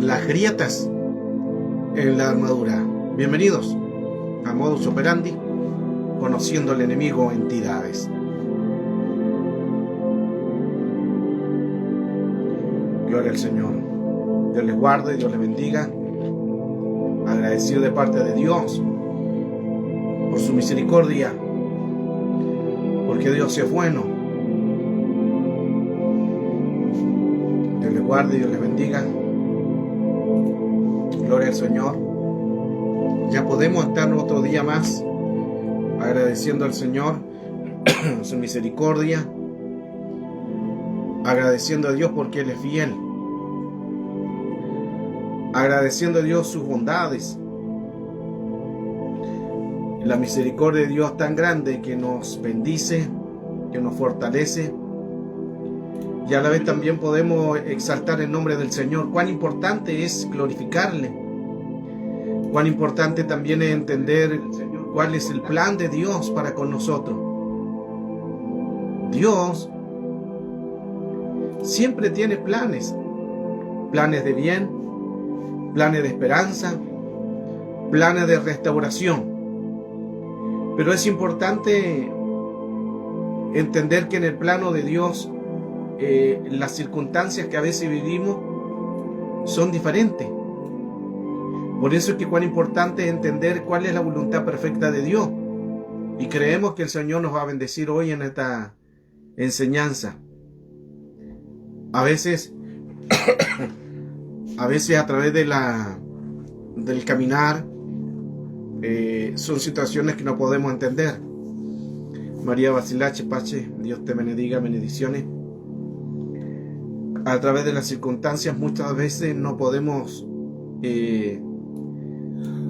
Las grietas en la armadura. Bienvenidos a Modus Operandi, conociendo al enemigo entidades. Gloria al Señor. Dios les guarde, Dios les bendiga. Agradecido de parte de Dios por su misericordia, porque Dios es bueno. Dios les guarde, Dios les bendiga. Gloria al Señor. Ya podemos estar otro día más agradeciendo al Señor su misericordia, agradeciendo a Dios porque Él es fiel, agradeciendo a Dios sus bondades, la misericordia de Dios tan grande que nos bendice, que nos fortalece, y a la vez también podemos exaltar el nombre del Señor. Cuán importante es glorificarle, cuán importante también es entender cuál es el plan de Dios para con nosotros. Dios siempre tiene planes de bien, planes de esperanza, planes de restauración. Pero es importante entender que en el plano de Dios las circunstancias que a veces vivimos son diferentes. Por eso es que cuán importante es entender cuál es la voluntad perfecta de Dios. Y creemos que el Señor nos va a bendecir hoy en esta enseñanza. A veces a través del caminar son situaciones que no podemos entender. María Basilache, Pache, Dios te bendiga, bendiciones. A través de las circunstancias muchas veces no podemos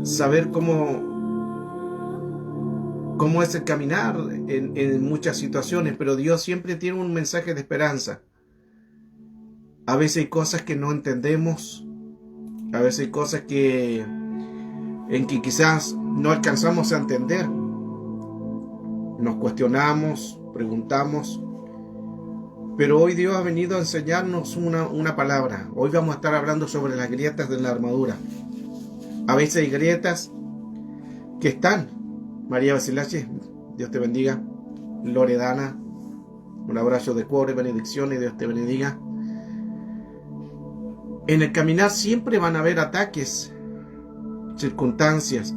saber cómo es el caminar en muchas situaciones, pero Dios siempre tiene un mensaje de esperanza. A veces hay cosas que no entendemos, a veces hay cosas en que quizás no alcanzamos a entender. Nos cuestionamos, preguntamos, pero hoy Dios ha venido a enseñarnos una palabra. Hoy vamos a estar hablando sobre las grietas de la armadura. A veces hay grietas que están. María Basilache, Dios te bendiga. Loredana, un abrazo de cuore, benedicciones, Dios te bendiga. En el caminar siempre van a haber ataques, circunstancias.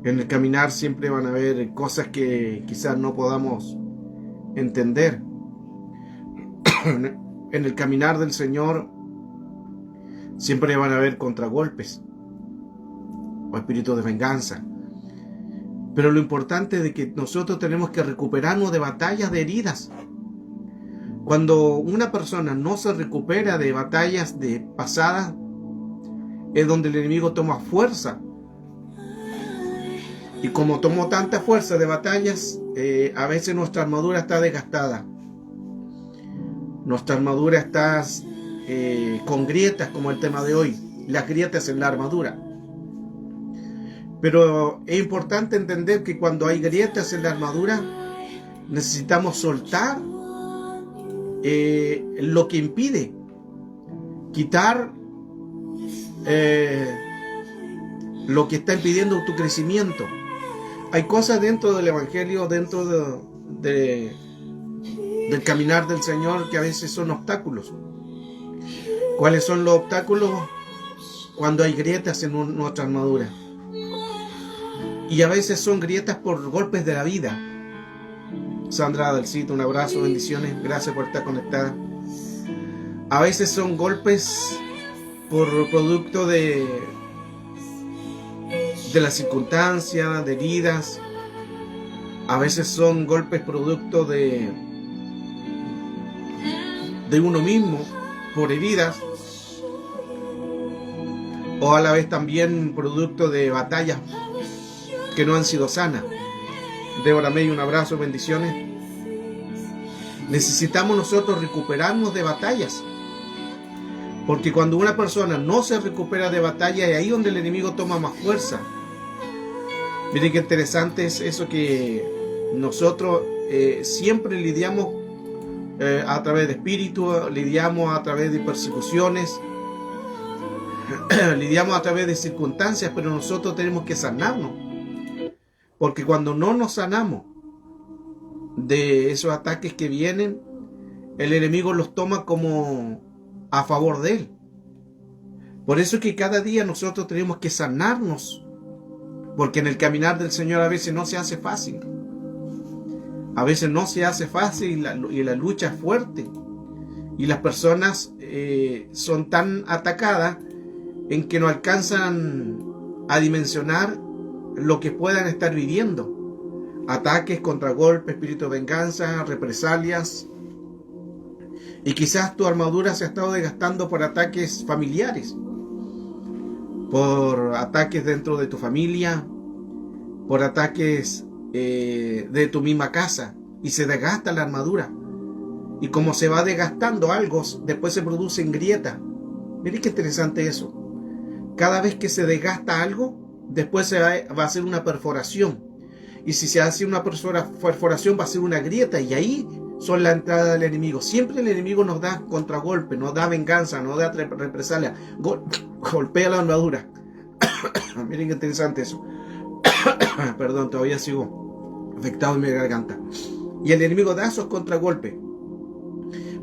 En el caminar siempre van a haber cosas que quizás no podamos entender. En el caminar del Señor siempre van a haber contragolpes o espíritus de venganza. Pero lo importante es de que nosotros tenemos que recuperarnos de batallas, de heridas. Cuando una persona no se recupera de batallas de pasadas, es donde el enemigo toma fuerza. Y como tomó tanta fuerza de batallas, a veces nuestra armadura está desgastada. Nuestra armadura está con grietas, como el tema de hoy. Las grietas en la armadura. Pero es importante entender que cuando hay grietas en la armadura, necesitamos soltar lo que impide, quitar lo que está impidiendo tu crecimiento. Hay cosas dentro del Evangelio, dentro del caminar del Señor, que a veces son obstáculos. ¿Cuáles son los obstáculos? Cuando hay grietas en nuestra armadura. Y a veces son grietas por golpes de la vida. Sandra Dalcito, un abrazo, bendiciones, gracias por estar conectada. A veces son golpes por producto de la circunstancia, de heridas. A veces son golpes producto de uno mismo, por heridas. O a la vez también producto de batallas que no han sido sanas. Débora May, un abrazo, bendiciones. Necesitamos nosotros recuperarnos de batallas. Porque cuando una persona no se recupera de batalla, es ahí donde el enemigo toma más fuerza. Miren qué interesante es eso, que nosotros siempre lidiamos a través de espíritu, lidiamos a través de persecuciones, lidiamos a través de circunstancias, pero nosotros tenemos que sanarnos. Porque cuando no nos sanamos de esos ataques que vienen, el enemigo los toma como a favor de él. Por eso es que cada día nosotros tenemos que sanarnos, porque en el caminar del Señor a veces no se hace fácil. A veces no se hace fácil y la lucha es fuerte. Y las personas son tan atacadas en que no alcanzan a dimensionar lo que puedan estar viviendo. Ataques, contragolpes, espíritu de venganza, represalias. Y quizás tu armadura se ha estado desgastando por ataques familiares, por ataques dentro de tu familia, por ataques de tu misma casa, y se desgasta la armadura. Y como se va desgastando algo, después se producen grietas. Miren qué interesante eso. Cada vez que se desgasta algo, después se va a hacer una perforación. Y si se hace una perforación, va a ser una grieta, y ahí son la entrada del enemigo. Siempre el enemigo nos da contragolpe, nos da venganza, nos da represalia, golpea la armadura. Miren qué interesante eso. Perdón, todavía sigo afectado en mi garganta. Y el enemigo da esos contragolpes.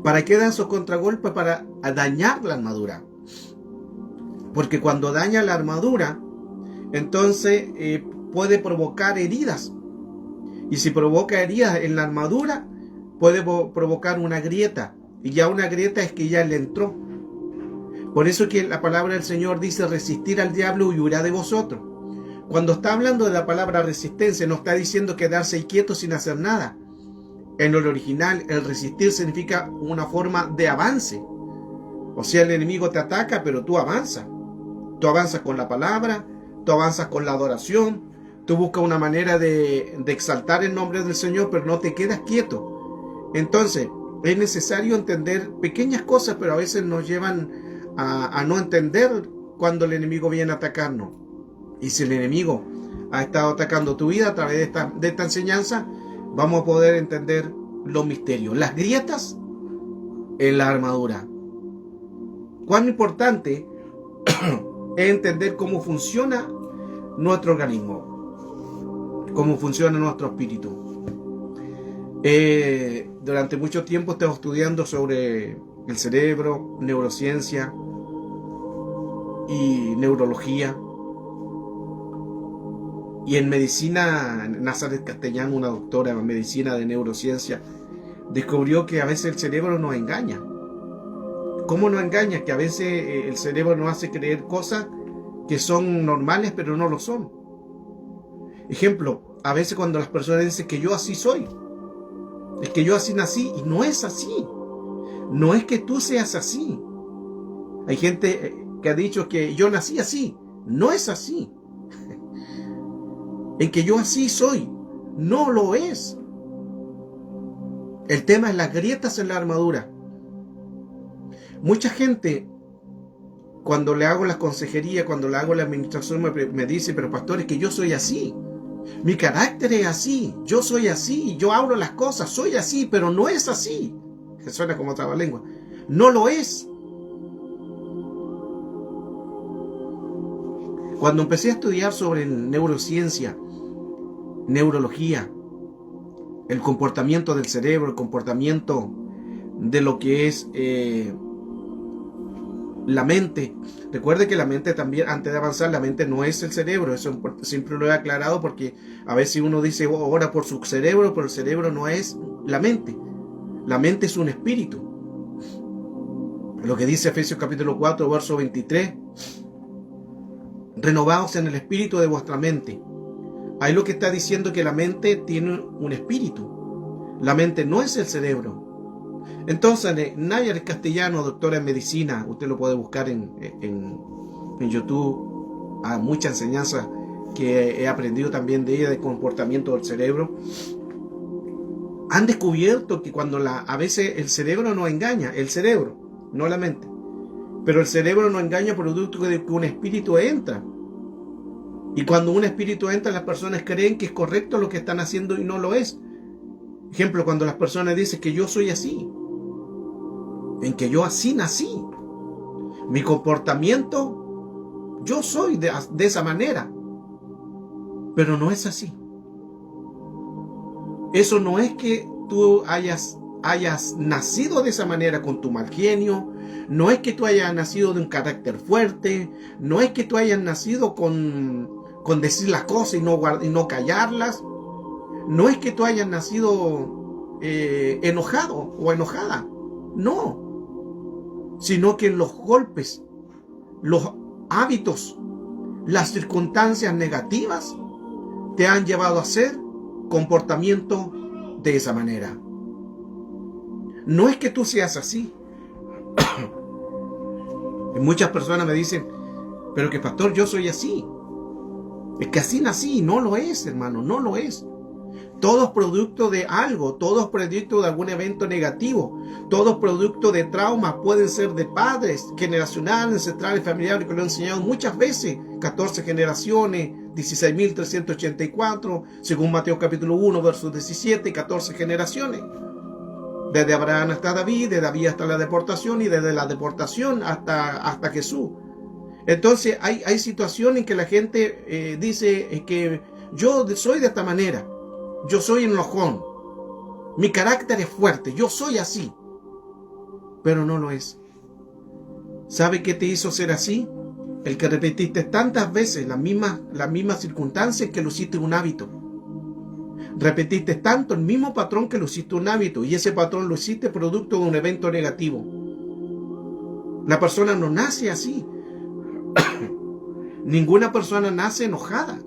¿Para qué da esos contragolpes? Para dañar la armadura. Porque cuando daña la armadura, entonces puede provocar heridas. Y si provoca heridas en la armadura, puede provocar una grieta. Y ya una grieta es que ya le entró. Por eso que la palabra del Señor dice: resistir al diablo y huirá de vosotros. Cuando está hablando de la palabra resistencia, no está diciendo quedarse quieto sin hacer nada. En el original, el resistir significa una forma de avance. O sea, el enemigo te ataca, pero tú avanzas. Tú avanzas con la palabra, tú avanzas con la adoración, tú buscas una manera de exaltar el nombre del Señor, pero no te quedas quieto. Entonces, es necesario entender pequeñas cosas, pero a veces nos llevan a no entender cuando el enemigo viene a atacarnos. Y si el enemigo ha estado atacando tu vida a través de esta enseñanza, vamos a poder entender los misterios, las grietas en la armadura. Cuán importante es entender cómo funciona nuestro organismo, cómo funciona nuestro espíritu. Durante mucho tiempo he estado estudiando sobre el cerebro, neurociencia y neurología. Y en medicina, Nazaret Castellano, una doctora en medicina de neurociencia, descubrió que a veces el cerebro nos engaña. ¿Cómo nos engaña? Que a veces el cerebro nos hace creer cosas que son normales, pero no lo son. Ejemplo, a veces cuando las personas dicen que yo así soy, es que yo así nací, y no es así. No es que tú seas así. Hay gente que ha dicho que yo nací así. No es así. En que yo así soy. No lo es. El tema es las grietas en la armadura. Mucha gente, cuando le hago la consejería, cuando le hago la administración, me dice: pero pastor, es que yo soy así. Mi carácter es así. Yo soy así. Yo hablo las cosas. Soy así, pero no es así. Que suena como trabalengua. No lo es. Cuando empecé a estudiar sobre neurociencia, neurología, el comportamiento del cerebro, el comportamiento de lo que es la mente. Recuerde que la mente también, antes de avanzar, la mente no es el cerebro. Eso siempre lo he aclarado, porque a veces uno dice: oh, ora por su cerebro, pero el cerebro no es la mente. La mente es un espíritu. Lo que dice Efesios capítulo 4, verso 23: renovaos en el espíritu de vuestra mente. Ahí lo que está diciendo que la mente tiene un espíritu. La mente no es el cerebro. Entonces, Nazaret Castellano, doctora en medicina, usted lo puede buscar en YouTube. Hay mucha enseñanza que he aprendido también de ella, de comportamiento del cerebro. Han descubierto que a veces el cerebro nos engaña, el cerebro, no la mente. Pero el cerebro nos engaña producto de que un espíritu entra. Y cuando un espíritu entra, las personas creen que es correcto lo que están haciendo y no lo es. Ejemplo, cuando las personas dicen que yo soy así. en que yo así nací. Mi comportamiento, yo soy de esa manera. Pero no es así. Eso no es que tú hayas nacido de esa manera con tu mal genio. No es que tú hayas nacido de un carácter fuerte. No es que tú hayas nacido con decir las cosas y no callarlas. No es que tú hayas nacido enojado o enojada. No. Sino que los golpes, los hábitos, las circunstancias negativas te han llevado a hacer comportamiento de esa manera. No es que tú seas así. Y muchas personas me dicen, pero que pastor, yo soy así. Es que así nací. No lo es, hermano, no lo es. Todo es producto de algo, todo es producto de algún evento negativo, todo es producto de traumas, pueden ser de padres, generacionales, ancestrales, familiares, que lo han enseñado muchas veces, 14 generaciones, 16.384, según Mateo capítulo 1, versos 17, 14 generaciones. Desde Abraham hasta David, de David hasta la deportación y desde la deportación hasta Jesús. Entonces hay situaciones en que la gente dice que yo soy de esta manera. Yo soy enojón. Mi carácter es fuerte. Yo soy así. Pero no lo es. ¿Sabe qué te hizo ser así? El que repetiste tantas veces las mismas circunstancias que lo hiciste un hábito. Repetiste tanto el mismo patrón que lo hiciste un hábito. Y ese patrón lo hiciste producto de un evento negativo. La persona no nace así. Ninguna persona nace enojada.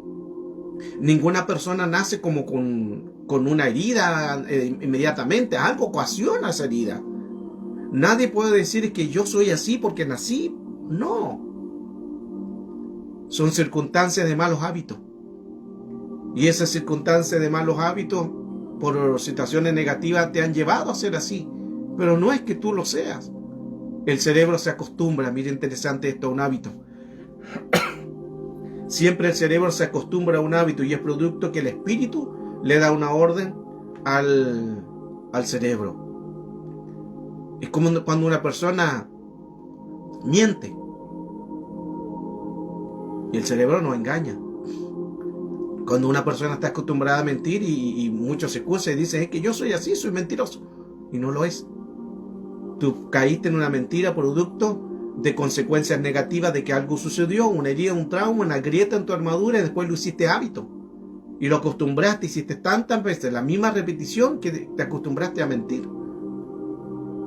Ninguna persona nace como con una herida inmediatamente. Algo ocasiona esa herida. Nadie puede decir que yo soy así porque nací. No. Son circunstancias de malos hábitos. Y esas circunstancias de malos hábitos, por situaciones negativas, te han llevado a ser así. Pero no es que tú lo seas. El cerebro se acostumbra. Mira, interesante esto, a un hábito. Siempre el cerebro se acostumbra a un hábito y es producto que el espíritu le da una orden al cerebro. Es como cuando una persona miente y el cerebro no engaña. Cuando una persona está acostumbrada a mentir y muchos se excusan y dicen, es que yo soy así, soy mentiroso. Y no lo es. Tú caíste en una mentira producto de consecuencias negativas de que algo sucedió, una herida, un trauma, una grieta en tu armadura y después lo hiciste hábito. Y lo acostumbraste, hiciste tantas veces la misma repetición que te acostumbraste a mentir.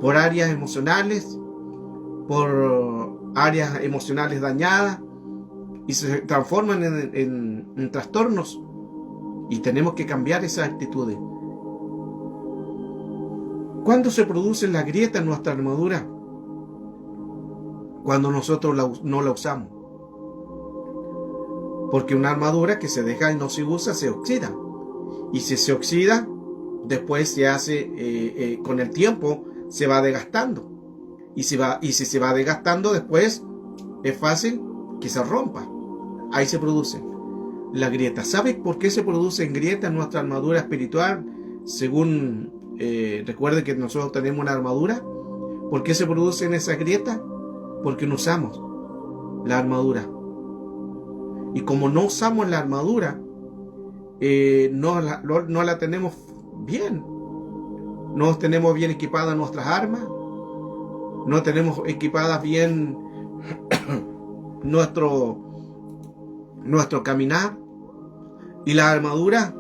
Por áreas emocionales dañadas y se transforman en trastornos. Y tenemos que cambiar esas actitudes. ¿Cuándo se produce la grieta en nuestra armadura? Cuando nosotros no la usamos. Porque una armadura que se deja y no se usa se oxida. Y si se oxida, después se hace, con el tiempo, se va desgastando. Y si se va desgastando, después es fácil que se rompa. Ahí se produce la grieta. ¿Sabes por qué se producen grietas en nuestra armadura espiritual? Según, recuerde que nosotros tenemos una armadura. ¿Por qué se producen esas grietas? Porque no usamos la armadura. Y como no usamos la armadura, no la tenemos bien. No tenemos bien equipadas nuestras armas. No tenemos equipadas bien nuestro caminar. Y la armadura,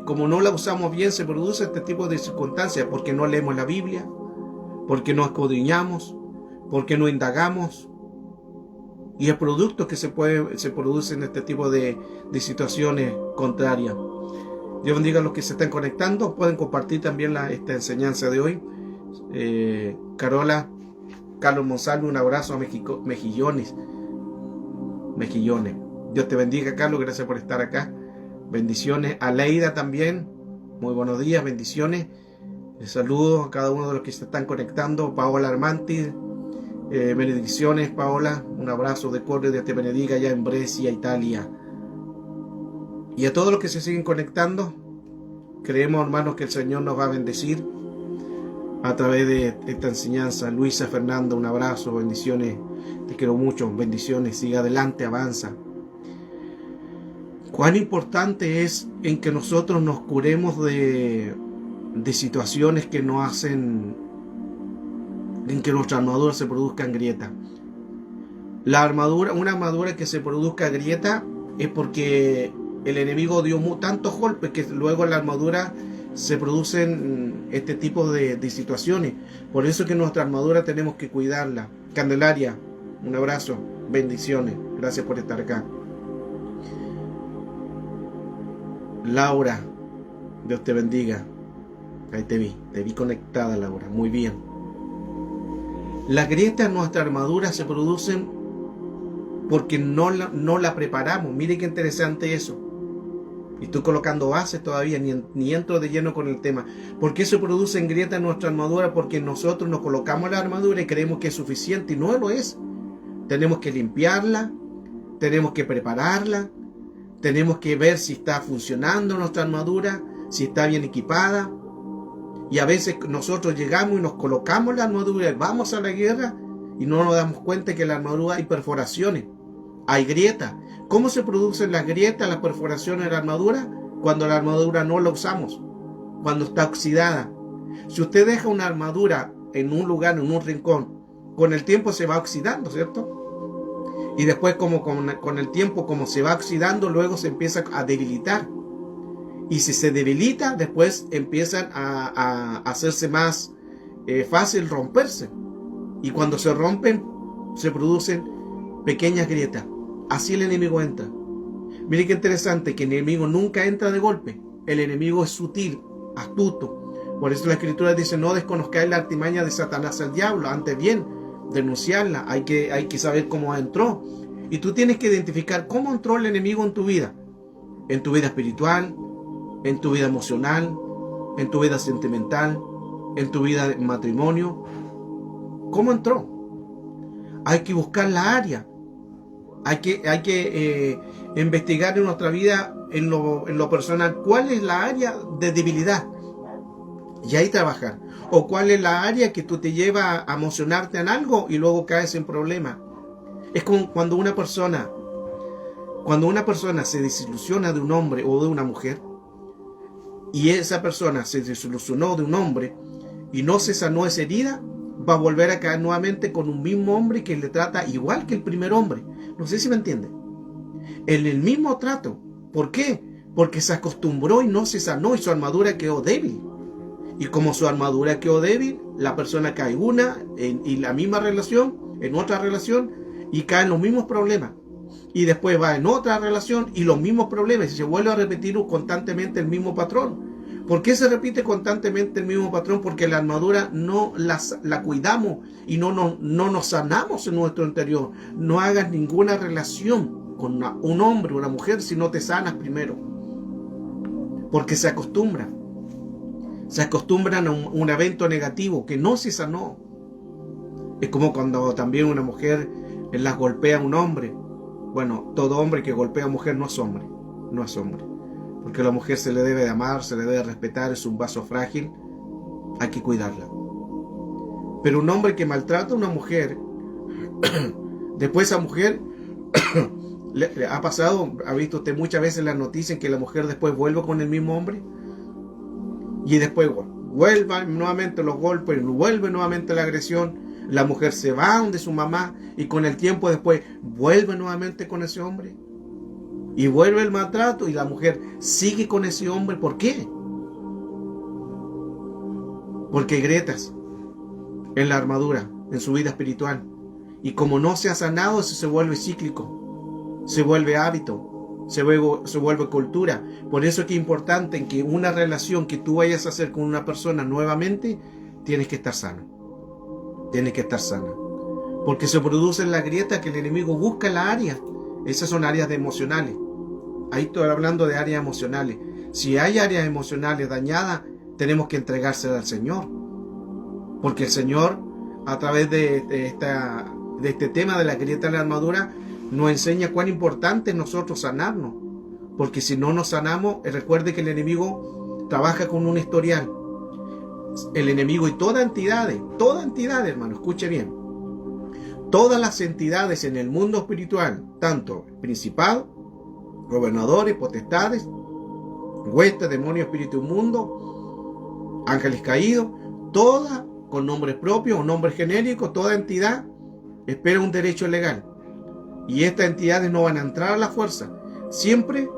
como no la usamos bien, se produce este tipo de circunstancias. Porque no leemos la Biblia. Porque no escudriñamos. Porque no indagamos. Y el producto que se produce en este tipo de situaciones contrarias. Dios bendiga a los que se están conectando. Pueden compartir también esta enseñanza de hoy. Carlos Monsalve, un abrazo a Mejillones. Dios te bendiga, Carlos. Gracias por estar acá. Bendiciones. A Leida también. Muy buenos días. Bendiciones. Saludos a cada uno de los que se están conectando. Paola Armanti. Benedicciones, Paola. Un abrazo de cordio. Dios te bendiga allá en Brescia, Italia. Y a todos los que se siguen conectando, creemos, hermanos, que el Señor nos va a bendecir. a través de esta enseñanza. Luisa, Fernanda, un abrazo, bendiciones, te quiero mucho, bendiciones, sigue adelante, avanza. Cuán importante es en que nosotros nos curemos de situaciones que nos hacen en que nuestra armadura se produzcan grietas. La armadura, una armadura que se produzca grieta es porque el enemigo dio tantos golpes que luego en la armadura se producen este tipo de situaciones. Por eso que nuestra armadura tenemos que cuidarla. Candelaria, un abrazo, bendiciones, gracias por estar acá. Laura, Dios te bendiga. Ahí te vi conectada, Laura, muy bien. Las grietas en nuestra armadura se producen porque no la preparamos. Mire qué interesante eso. Y estoy colocando bases todavía, ni entro de lleno con el tema. ¿Por qué se producen grietas en nuestra armadura? Porque nosotros nos colocamos la armadura y creemos que es suficiente y no lo es. Tenemos que limpiarla, tenemos que prepararla, tenemos que ver si está funcionando nuestra armadura, si está bien equipada. Y a veces nosotros llegamos y nos colocamos la armadura y vamos a la guerra y no nos damos cuenta que en la armadura hay perforaciones, hay grietas. ¿Cómo se producen las grietas, las perforaciones de la armadura? Cuando la armadura no la usamos, cuando está oxidada. Si usted deja una armadura en un lugar, en un rincón, con el tiempo se va oxidando, ¿cierto? Y después con el tiempo, como se va oxidando, luego se empieza a debilitar. Y si se debilita, después empiezan a hacerse más fácil romperse. Y cuando se rompen, se producen pequeñas grietas. Así el enemigo entra. Mire qué interesante, que el enemigo nunca entra de golpe. El enemigo es sutil, astuto. Por eso la Escritura dice, no desconozcáis la artimaña de Satanás el diablo. Antes bien, denunciarla. Hay que saber cómo entró. Y tú tienes que identificar cómo entró el enemigo en tu vida. En tu vida espiritual, en tu vida emocional, en tu vida sentimental, en tu vida de matrimonio. ¿Cómo entró? Hay que buscar la área. Hay que investigar en nuestra vida, en lo personal, cuál es la área de debilidad. Y ahí trabajar. O cuál es la área que tú te lleva a emocionarte en algo y luego caes en problemas. Es como cuando una persona se desilusiona de un hombre o de una mujer, y esa persona se desilusionó de un hombre y no se sanó esa herida, va a volver a caer nuevamente con un mismo hombre que le trata igual que el primer hombre. No sé si me entiende. En el mismo trato. ¿Por qué? Porque se acostumbró y no se sanó y su armadura quedó débil. Y como su armadura quedó débil, la persona cae y la misma relación, en otra relación, y caen los mismos problemas. Y después va en otra relación y los mismos problemas y se vuelve a repetir constantemente el mismo patrón. ¿Por qué se repite constantemente el mismo patrón? Porque la armadura no la cuidamos y no nos sanamos en nuestro interior. No hagas ninguna relación con un hombre o una mujer si no te sanas primero. Porque se acostumbran a un evento negativo que no se sanó. Es como cuando también una mujer las golpea a un hombre. Bueno, todo hombre que golpea a mujer no es hombre. Porque a la mujer se le debe de amar, se le debe de respetar, es un vaso frágil, hay que cuidarla. Pero un hombre que maltrata a una mujer, después esa mujer, le ha pasado, ha visto usted muchas veces en las noticias que la mujer después vuelve con el mismo hombre, y después vuelve nuevamente los golpes, vuelve nuevamente la agresión. La mujer se va donde su mamá y con el tiempo después vuelve nuevamente con ese hombre. Y vuelve el maltrato y la mujer sigue con ese hombre. ¿Por qué? Porque hay grietas en la armadura, en su vida espiritual. Y como no se ha sanado, eso se vuelve cíclico, se vuelve hábito, se vuelve cultura. Por eso es que es importante en que una relación que tú vayas a hacer con una persona nuevamente, tienes que estar sano. Tiene que estar sana. Porque se producen las grietas que el enemigo busca en la área. Esas son áreas emocionales. Ahí estoy hablando de áreas emocionales. Si hay áreas emocionales dañadas, tenemos que entregárselas al Señor. Porque el Señor, a través de este tema de la grieta de la armadura, nos enseña cuán importante es nosotros sanarnos. Porque si no nos sanamos, recuerde que el enemigo trabaja con un historial. el enemigo y toda entidad, hermano, escuche bien, todas las entidades en el mundo espiritual, tanto principados, gobernadores, potestades, huestes, demonios, espíritu inmundo, ángeles caídos, todas con nombres propios o nombres genéricos, toda entidad espera un derecho legal. Y estas entidades no van a entrar a la fuerza. Siempre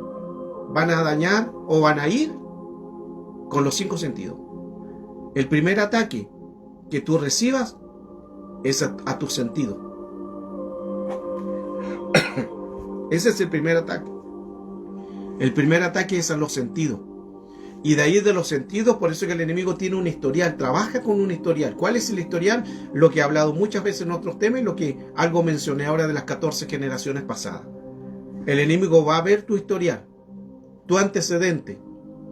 van a dañar o van a ir con los 5 sentidos. El primer ataque que tú recibas es a tus sentidos. Ese es el primer ataque. El primer ataque es a los sentidos. Y de ahí de los sentidos, por eso es que el enemigo tiene un historial, trabaja con un historial. ¿Cuál es el historial? Lo que he hablado muchas veces en otros temas y lo que algo mencioné ahora de las 14 generaciones pasadas. El enemigo va a ver tu historial, tu antecedente,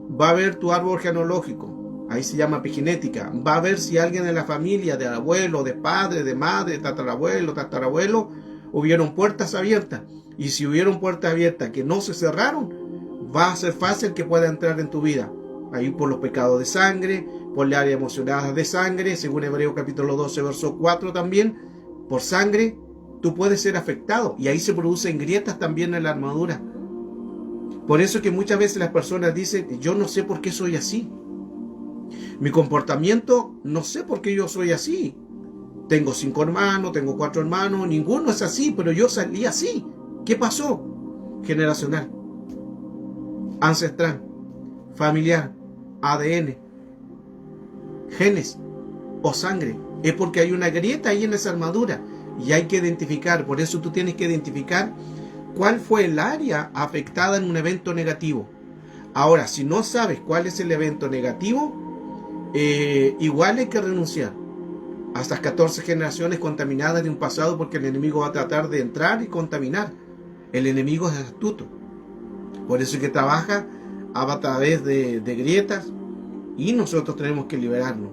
va a ver tu árbol genealógico, ahí se llama epigenética, va a ver si alguien en la familia, de abuelo, de padre, de madre, tatarabuelo, hubieron puertas abiertas. Y si hubieron puertas abiertas que no se cerraron, va a ser fácil que pueda entrar en tu vida. Ahí por los pecados de sangre, por la área emocionada de sangre, según Hebreos capítulo 12, verso 4 también, por sangre, tú puedes ser afectado. Y ahí se producen grietas también en la armadura. Por eso que muchas veces las personas dicen, yo no sé por qué soy así. Mi comportamiento, no sé por qué yo soy así. Tengo 5 hermanos, tengo 4 hermanos, ninguno es así, pero yo salí así. ¿Qué pasó? Generacional, ancestral, familiar, ADN, genes o sangre. Es porque hay una grieta ahí en esa armadura y hay que identificar. Por eso tú tienes que identificar cuál fue el área afectada en un evento negativo. Ahora, si no sabes cuál es el evento negativo, igual hay que renunciar a estas 14 generaciones contaminadas de un pasado, porque el enemigo va a tratar de entrar y contaminar. El enemigo es astuto. Por eso es que trabaja a través de grietas, y nosotros tenemos que liberarnos.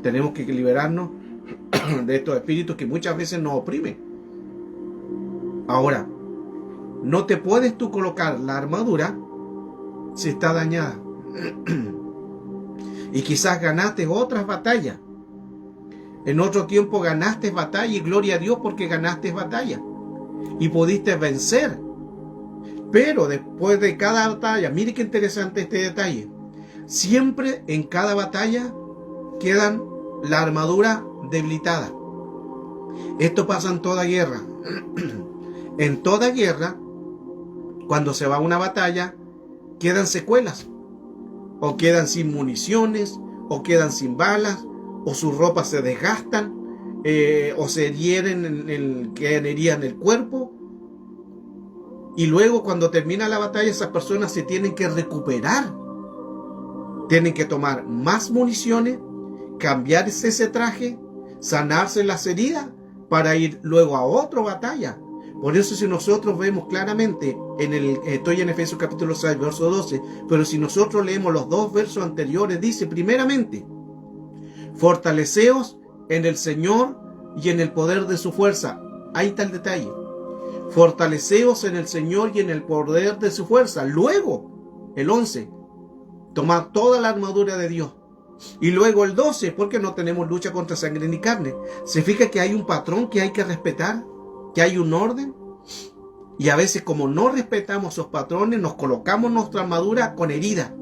Tenemos que liberarnos de estos espíritus que muchas veces nos oprimen. Ahora, no te puedes tú colocar la armadura si está dañada. Y quizás ganaste otras batallas. En otro tiempo ganaste batalla y gloria a Dios porque ganaste batalla. Y pudiste vencer. Pero después de cada batalla, mire qué interesante este detalle. Siempre en cada batalla quedan la armadura debilitada. Esto pasa en toda guerra. En toda guerra, cuando se va a una batalla, quedan secuelas. O quedan sin municiones, o quedan sin balas, o sus ropas se desgastan, o se hieren, quedan heridas en el cuerpo. Y luego cuando termina la batalla, esas personas se tienen que recuperar. Tienen que tomar más municiones, cambiarse ese traje, sanarse las heridas para ir luego a otra batalla. Por eso si nosotros vemos claramente, estoy en Efesios capítulo 6, verso 12, pero si nosotros leemos los 2 versos anteriores, dice primeramente, fortaleceos en el Señor y en el poder de su fuerza. Ahí está el detalle. Fortaleceos en el Señor y en el poder de su fuerza. Luego, el 11, tomad toda la armadura de Dios. Y luego el 12, porque no tenemos lucha contra sangre ni carne. Se fija que hay un patrón que hay que respetar, que hay un orden. Y a veces, como no respetamos esos patrones, nos colocamos nuestra armadura con herida.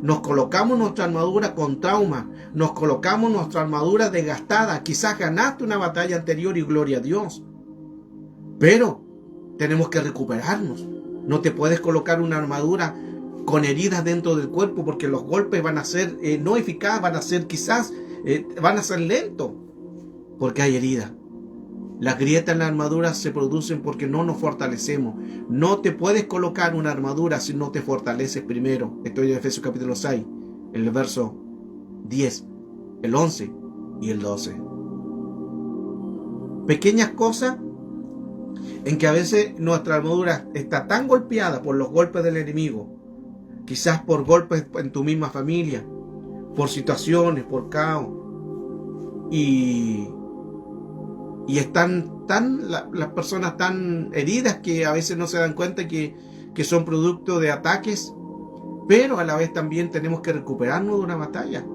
Nos colocamos nuestra armadura con trauma. Nos colocamos nuestra armadura desgastada. Quizás ganaste una batalla anterior y gloria a Dios. Pero tenemos que recuperarnos. No te puedes colocar una armadura con heridas dentro del cuerpo, porque los golpes van a ser no eficaces, van a ser quizás, van a ser lentos, porque hay heridas. Las grietas en la armadura se producen porque no nos fortalecemos. No te puedes colocar una armadura si no te fortaleces primero. Estoy en Efesios capítulo 6, el verso 10, el 11 y el 12. Pequeñas cosas en que a veces nuestra armadura está tan golpeada por los golpes del enemigo, quizás por golpes en tu misma familia, por situaciones, por caos, y están las personas tan heridas que a veces no se dan cuenta que son producto de ataques, pero a la vez también tenemos que recuperarnos de una batalla.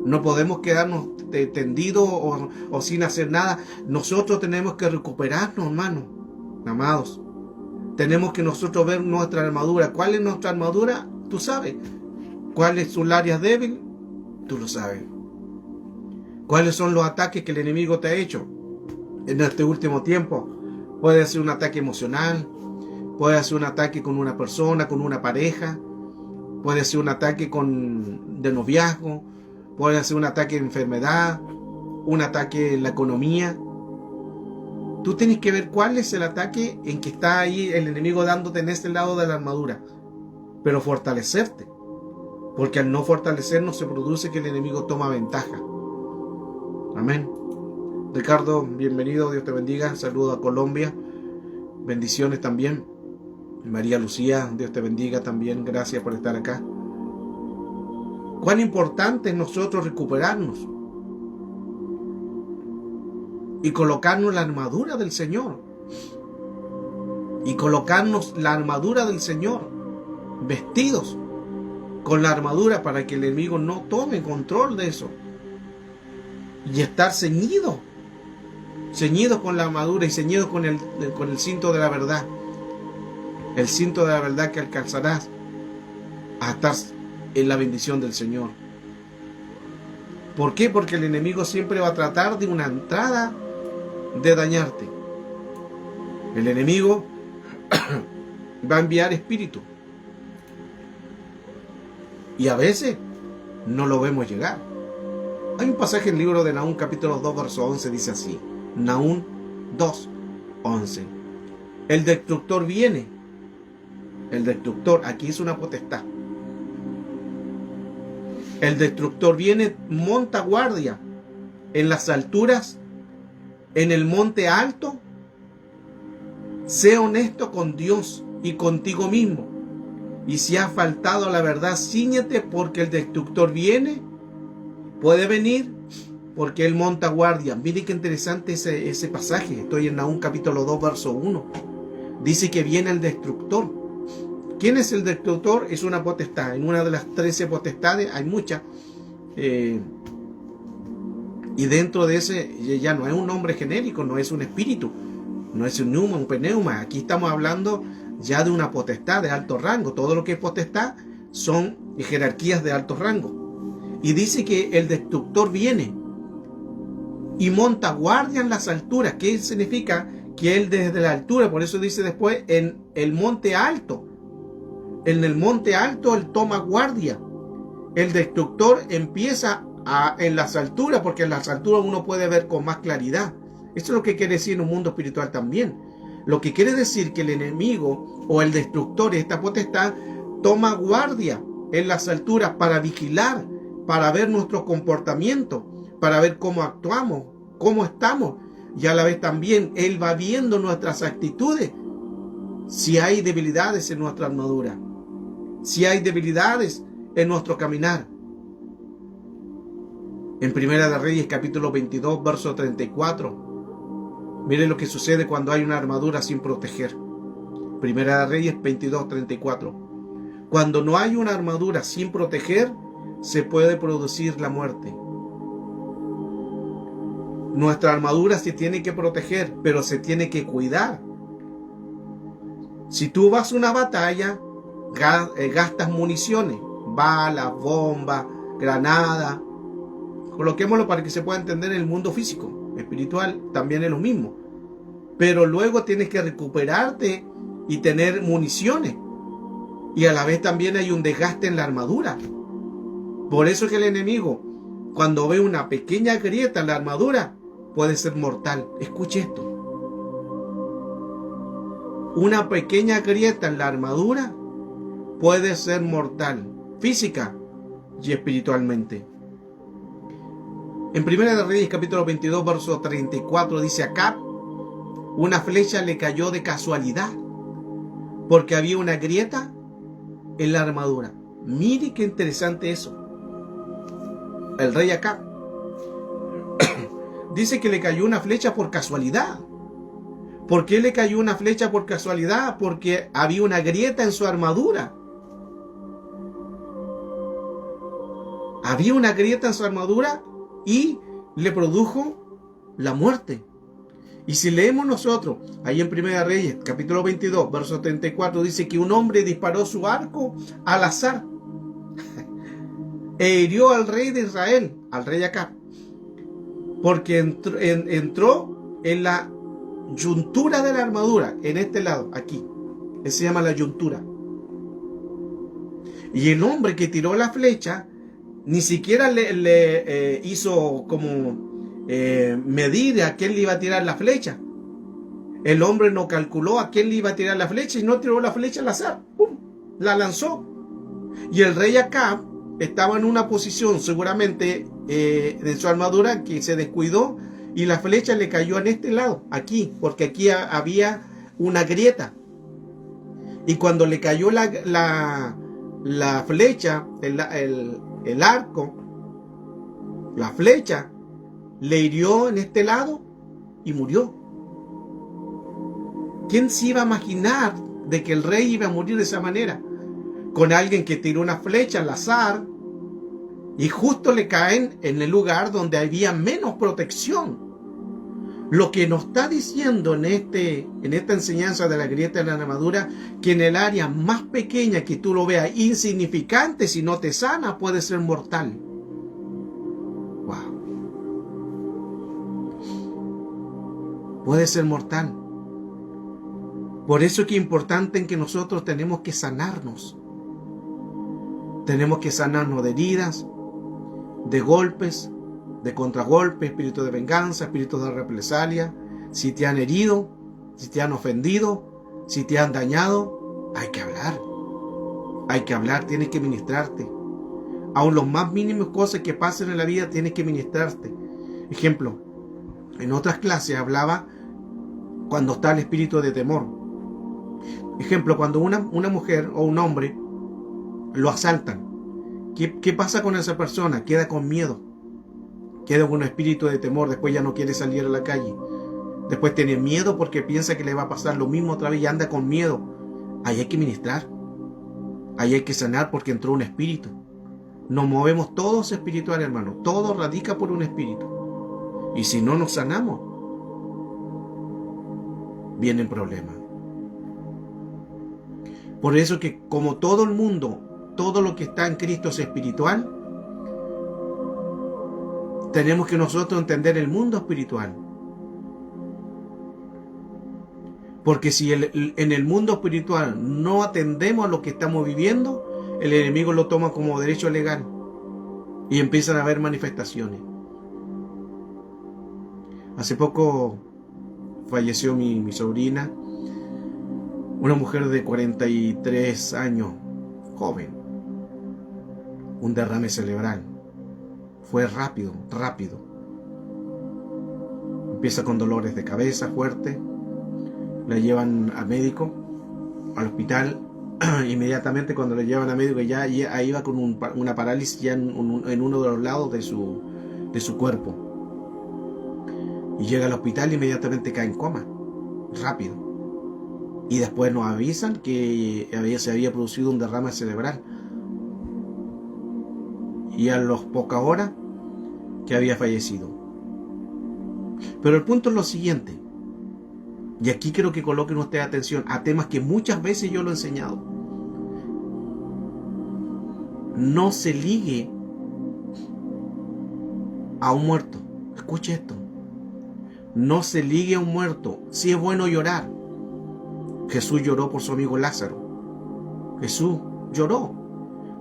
No podemos quedarnos tendidos o sin hacer nada. Nosotros tenemos que recuperarnos, hermanos, amados. Tenemos que nosotros ver nuestra armadura. ¿Cuál es nuestra armadura? Tú sabes. ¿Cuáles son las áreas débiles? Tú lo sabes. ¿Cuáles son los ataques que el enemigo te ha hecho en este último tiempo? Puede ser un ataque emocional, puede ser un ataque con una persona, con una pareja, puede ser un ataque de noviazgo, puede ser un ataque de enfermedad, un ataque en la economía. Tú tienes que ver cuál es el ataque en que está ahí el enemigo dándote en este lado de la armadura, pero fortalecerte, porque al no fortalecernos se produce que el enemigo toma ventaja. Amén. Ricardo, bienvenido, Dios te bendiga. Saludo a Colombia, bendiciones también. María Lucía, Dios te bendiga también, gracias por estar acá. Cuán importante es nosotros recuperarnos y colocarnos la armadura del Señor. Y colocarnos la armadura del Señor, vestidos con la armadura para que el enemigo no tome control de eso. Y estar ceñidos con la armadura y ceñidos con el cinto de la verdad. El cinto de la verdad que alcanzarás a estar en la bendición del Señor. ¿Por qué? Porque el enemigo siempre va a tratar de una entrada de dañarte. El enemigo va a enviar espíritu. Y a veces no lo vemos llegar. Hay un pasaje en el libro de Nahum, capítulo 2, verso 11, dice así. Nahum 2, 11. El destructor viene. El destructor, aquí es una potestad. El destructor viene, monta guardia en las alturas, en el monte alto. Sé honesto con Dios y contigo mismo. Y si has faltado a la verdad, cíñete, porque el destructor viene. Puede venir porque él monta guardia. Miren qué interesante ese pasaje. Estoy en Nahum capítulo 2, verso 1. Dice que viene el destructor. ¿Quién es el destructor? Es una potestad. En una de las 13 potestades hay muchas. Y dentro de ese ya no es un nombre genérico, no es un espíritu, no es un pneuma, un pneuma. Aquí estamos hablando ya de una potestad de alto rango. Todo lo que es potestad son jerarquías de alto rango. Y dice que el destructor viene y monta guardia en las alturas. ¿Qué significa? Que él desde la altura, por eso dice después, en el monte alto. En el monte alto él toma guardia. El destructor empieza en las alturas, porque en las alturas uno puede ver con más claridad. Eso es lo que quiere decir en un mundo espiritual también. Lo que quiere decir que el enemigo o el destructor, esta potestad, toma guardia en las alturas para vigilar, para ver nuestro comportamiento, para ver cómo actuamos, cómo estamos. Y a la vez también él va viendo nuestras actitudes, si hay debilidades en nuestra armadura, si hay debilidades en nuestro caminar. En Primera de Reyes capítulo 22 verso 34, miren lo que sucede cuando hay una armadura sin proteger. Primera de Reyes 22, 34. Cuando no hay una armadura sin proteger, se puede producir la muerte. Nuestra armadura se tiene que proteger, pero se tiene que cuidar. Si tú vas a una batalla, gastas municiones, balas, bombas, granadas. Coloquémoslo para que se pueda entender en el mundo físico. Espiritual también es lo mismo. Pero luego tienes que recuperarte y tener municiones. Y a la vez también hay un desgaste en la armadura. Por eso es que el enemigo, cuando ve una pequeña grieta en la armadura, puede ser mortal. Escuche esto. Una pequeña grieta en la armadura puede ser mortal, física y espiritualmente. En Primera de Reyes capítulo 22 verso 34 dice: Acab, una flecha le cayó de casualidad porque había una grieta en la armadura. Mire qué interesante eso. El rey Acab dice que le cayó una flecha por casualidad. ¿Por qué le cayó una flecha por casualidad? Porque había una grieta en su armadura. Había una grieta en su armadura y le produjo la muerte. Y si leemos nosotros, ahí en Primera Reyes, capítulo 22, verso 34, dice que un hombre disparó su arco al azar e hirió al rey de Israel, al rey Acab, porque entró en la yuntura de la armadura, en este lado, aquí. Eso se llama la yuntura. Y el hombre que tiró la flecha ni siquiera le hizo como medir a quién le iba a tirar la flecha. El hombre no calculó a quién le iba a tirar la flecha y no tiró la flecha al azar. ¡Pum! La lanzó. Y el rey Acab estaba en una posición seguramente de su armadura que se descuidó y la flecha le cayó en este lado, aquí, porque aquí había una grieta. Y cuando le cayó la flecha, el arco, la flecha, le hirió en este lado y murió. ¿Quién se iba a imaginar de que el rey iba a morir de esa manera? Con alguien que tiró una flecha al azar y justo le caen en el lugar donde había menos protección. Lo que nos está diciendo en esta enseñanza de la grieta de la armadura, que en el área más pequeña que tú lo veas insignificante, si no te sana, puede ser mortal. Wow. Puede ser mortal. Por eso es que es importante en que nosotros tenemos que sanarnos. Tenemos que sanarnos de heridas, de golpes, de contragolpe, espíritu de venganza, espíritu de represalia. Si te han herido, si te han ofendido, si te han dañado, hay que hablar. Hay que hablar, tienes que ministrarte. Aun los más mínimos cosas que pasen en la vida tienes que ministrarte. Ejemplo, en otras clases hablaba cuando está el espíritu de temor. Ejemplo, cuando una mujer o un hombre lo asaltan, ¿qué pasa con esa persona? Queda con miedo. Queda con un espíritu de temor, después ya no quiere salir a la calle. Después tiene miedo porque piensa que le va a pasar lo mismo otra vez y anda con miedo. Ahí hay que ministrar. Ahí hay que sanar porque entró un espíritu. Nos movemos todos espirituales, hermano. Todo radica por un espíritu. Y si no nos sanamos, vienen problemas. Por eso que como todo el mundo, todo lo que está en Cristo es espiritual, tenemos que nosotros entender el mundo espiritual. Porque si en el mundo espiritual no atendemos a lo que estamos viviendo, el enemigo lo toma como derecho legal y empiezan a haber manifestaciones. Hace poco falleció mi sobrina, una mujer de 43 años, joven, un derrame cerebral. Fue rápido. Empieza con dolores de cabeza fuertes. La llevan al médico, al hospital. Inmediatamente cuando le llevan al médico ya ahí va con una parálisis ya en uno de los lados de su cuerpo. Y llega al hospital y inmediatamente cae en coma. Rápido. Y después nos avisan que se había producido un derrame cerebral. Y a las pocas horas que había fallecido. Pero el punto es lo siguiente, y aquí quiero que coloquen ustedes atención a temas que muchas veces yo lo he enseñado. No se ligue a un muerto. Escuche esto. No se ligue a un muerto. Sí es bueno llorar. Jesús lloró por su amigo Lázaro. Jesús lloró.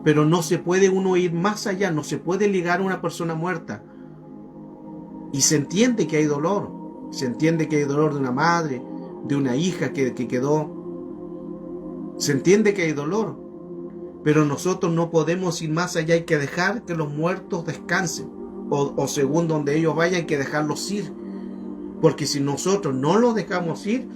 Pero no se puede uno ir más allá, no se puede ligar a una persona muerta. Y se entiende que hay dolor. Se entiende que hay dolor de una madre, de una hija que quedó. Se entiende que hay dolor. Pero nosotros no podemos ir más allá, hay que dejar que los muertos descansen. O según donde ellos vayan, hay que dejarlos ir. Porque si nosotros no los dejamos ir,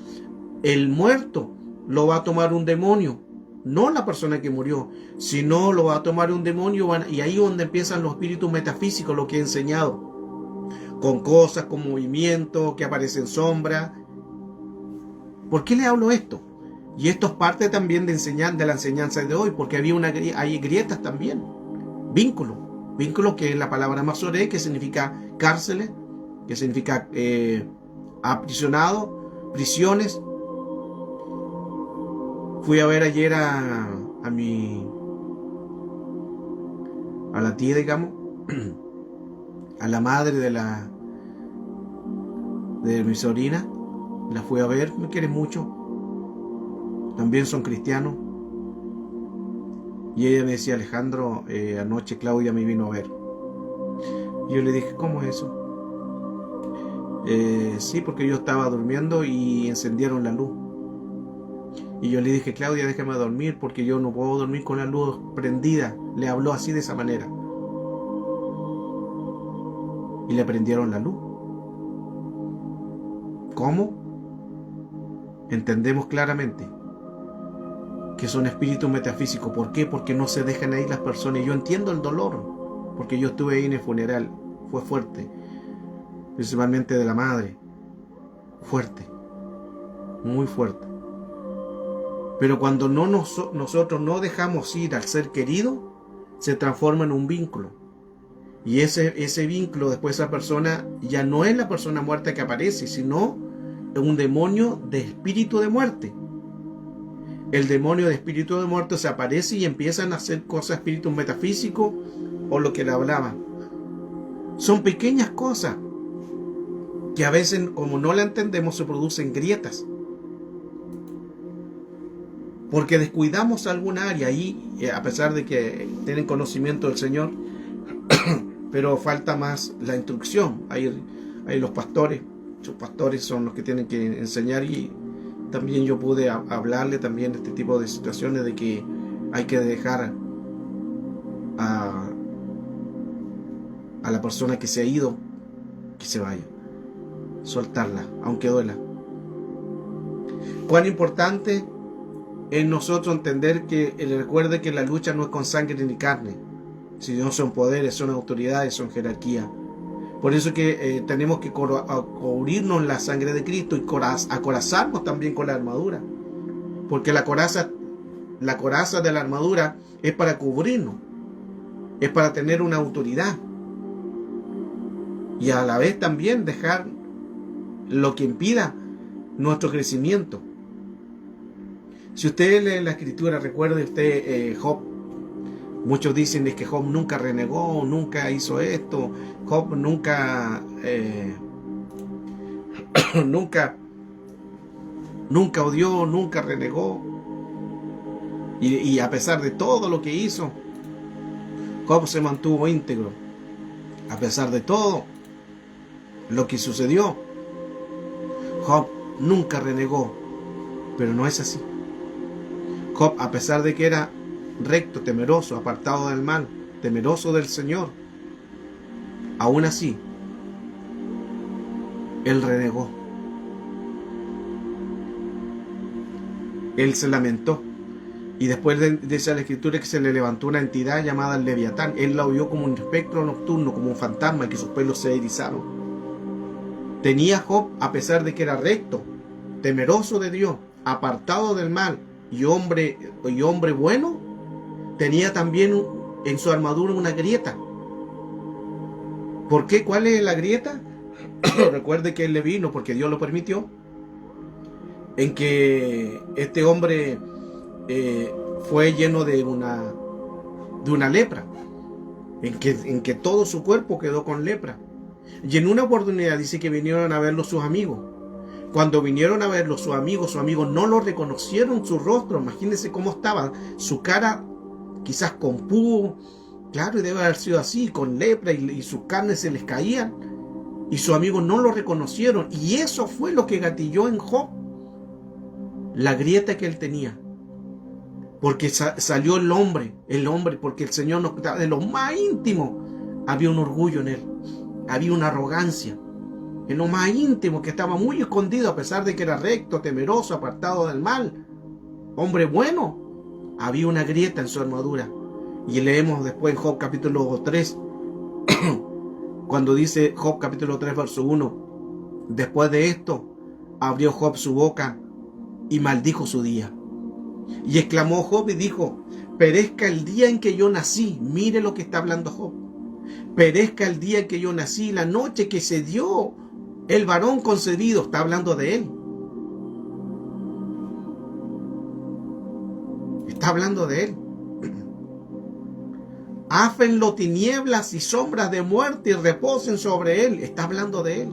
el muerto lo va a tomar un demonio. No la persona que murió, sino lo va a tomar un demonio, y ahí es donde empiezan los espíritus metafísicos, lo que he enseñado, con cosas, con movimiento, que aparecen sombra. ¿Por qué le hablo esto? Y esto es parte también de la enseñanza de hoy, porque hay grietas también, vínculos. Vínculos, que es la palabra masoré, que significa cárceles, que significa aprisionado, prisiones. Fui a ver ayer a la tía, digamos, a la madre de mi sobrina. La fui a ver, me quiere mucho. También son cristianos. Y ella me decía: Alejandro, anoche Claudia me vino a ver. Y yo le dije: ¿cómo es eso? Sí, porque yo estaba durmiendo y encendieron la luz. Y yo le dije: Claudia, déjame dormir, porque yo no puedo dormir con la luz prendida. Le habló así, de esa manera. Y le prendieron la luz. ¿Cómo? Entendemos claramente que son espíritus metafísicos. ¿Por qué? Porque no se dejan ahí las personas. Yo entiendo el dolor, porque yo estuve ahí en el funeral. Fue fuerte, principalmente de la madre. Fuerte, muy fuerte. Pero cuando nosotros no dejamos ir al ser querido, se transforma en un vínculo. Y ese vínculo, después esa persona ya no es la persona muerta que aparece, sino un demonio de espíritu de muerte. El demonio de espíritu de muerte se aparece y empiezan a hacer cosas, espíritus metafísicos, o lo que le hablaban. Son pequeñas cosas que a veces, como no la entendemos, se producen grietas. Porque descuidamos alguna área ahí, a pesar de que tienen conocimiento del Señor, pero falta más la instrucción. Ahí los pastores, sus pastores son los que tienen que enseñar, y también yo pude hablarle también de este tipo de situaciones, de que hay que dejar a la persona que se ha ido, que se vaya, soltarla, aunque duela. Cuán importante es nosotros entender que recuerde que la lucha no es con sangre ni carne, sino son poderes, son autoridades, son jerarquía. Por eso que tenemos que cubrirnos la sangre de Cristo y acorazarnos también con la armadura, porque la coraza de la armadura es para cubrirnos, es para tener una autoridad, y a la vez también dejar lo que impida nuestro crecimiento. Si usted lee la escritura, recuerde usted Job. Muchos dicen que Job nunca renegó, nunca hizo esto. Job nunca odió, nunca renegó. Y a pesar de todo lo que hizo, Job se mantuvo íntegro. A pesar de todo lo que sucedió, Job nunca renegó. Pero no es así. Job, a pesar de que era recto, temeroso, apartado del mal, temeroso del Señor, aún así, él renegó. Él se lamentó. Y después dice la escritura que se le levantó una entidad llamada el Leviatán. Él la vio como un espectro nocturno, como un fantasma, que sus pelos se erizaron. Tenía Job, a pesar de que era recto, temeroso de Dios, apartado del mal y hombre bueno, tenía también en su armadura una grieta. ¿Por qué? ¿Cuál es la grieta? Recuerde que él le vino porque Dios lo permitió, en que este hombre fue lleno de una lepra, en que todo su cuerpo quedó con lepra. Y en una oportunidad dice que vinieron a verlo sus amigos. Cuando vinieron a verlo sus amigos no lo reconocieron su rostro. Imagínense cómo estaba su cara, quizás con pus, claro, y debe haber sido así, con lepra, y sus carnes se les caían, y sus amigos no lo reconocieron. Y eso fue lo que gatilló en Job la grieta que él tenía, porque salió el hombre, porque el Señor nos de lo más íntimo había un orgullo en él, había una arrogancia en lo más íntimo, que estaba muy escondido, a pesar de que era recto, temeroso, apartado del mal, hombre bueno. Había una grieta en su armadura. Y leemos después en Job capítulo 3, cuando dice Job capítulo 3 verso 1: después de esto abrió Job su boca y maldijo su día. Y exclamó Job y dijo: perezca el día en que yo nací. Mire lo que está hablando Job. perezca el día en que yo nací, la noche que se dio el varón concebido. Está hablando de él. Está hablando de él. Áfenlo tinieblas y sombras de muerte y reposen sobre él. Está hablando de él.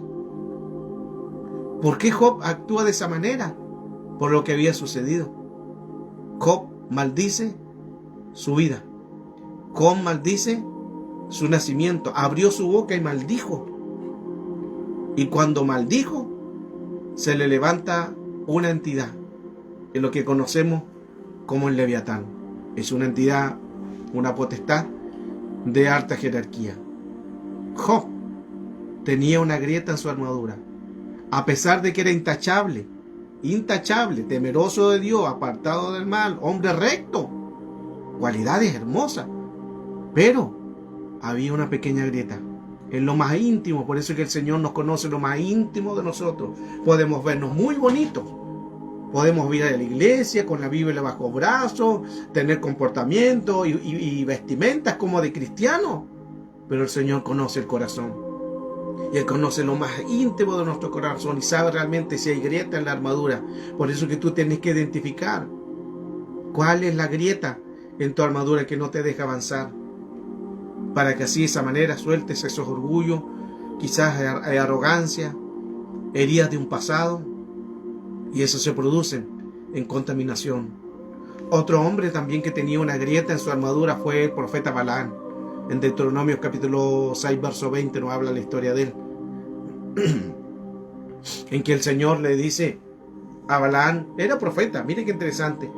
¿Por qué Job actúa de esa manera? Por lo que había sucedido. Job maldice su vida. Job maldice su nacimiento. Abrió su boca y maldijo. Y cuando maldijo, se le levanta una entidad, en lo que conocemos como el Leviatán. Es una entidad, una potestad de alta jerarquía. Job tenía una grieta en su armadura. A pesar de que era intachable, temeroso de Dios, apartado del mal, hombre recto, cualidades hermosas, pero había una pequeña grieta en lo más íntimo. Por eso es que el Señor nos conoce lo más íntimo de nosotros. Podemos vernos muy bonitos, podemos ir a la iglesia con la Biblia bajo brazo, tener comportamiento y vestimentas como de cristiano, pero el Señor conoce el corazón. Y Él conoce lo más íntimo de nuestro corazón y sabe realmente si hay grieta en la armadura. Por eso que tú tienes que identificar cuál es la grieta en tu armadura que no te deja avanzar, para que así de esa manera sueltes esos orgullos, quizás arrogancia, heridas de un pasado, y eso se produce en contaminación. Otro hombre también que tenía una grieta en su armadura fue el profeta Balaam. En Deuteronomio capítulo 6, verso 20 nos habla la historia de él, en que el Señor le dice a Balaam, era profeta, mire qué interesante,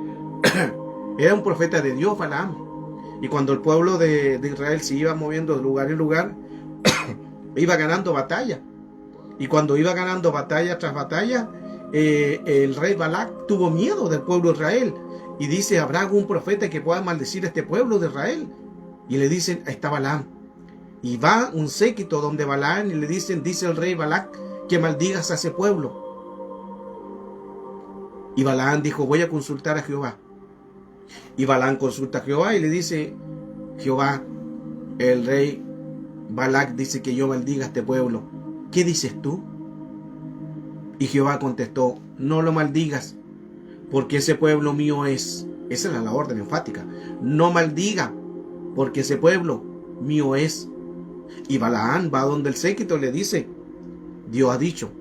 era un profeta de Dios Balaam, y cuando el pueblo de Israel se iba moviendo de lugar en lugar, iba ganando batalla, y cuando iba ganando batalla tras batalla, el rey Balac tuvo miedo del pueblo de Israel, y dice, ¿habrá algún profeta que pueda maldecir a este pueblo de Israel? Y le dicen, ahí está Balaam. Y va un séquito donde Balaam y le dicen, dice el rey Balac, que maldigas a ese pueblo. Y Balaam dijo, voy a consultar a Jehová. Y Balaam consulta a Jehová y le dice, Jehová, el rey Balac dice que yo maldiga a este pueblo. ¿Qué dices tú? Y Jehová contestó, no lo maldigas, porque ese pueblo mío es. Esa era la orden enfática. No maldiga, porque ese pueblo mío es. Y Balaam va donde el séquito y le dice, Dios ha dicho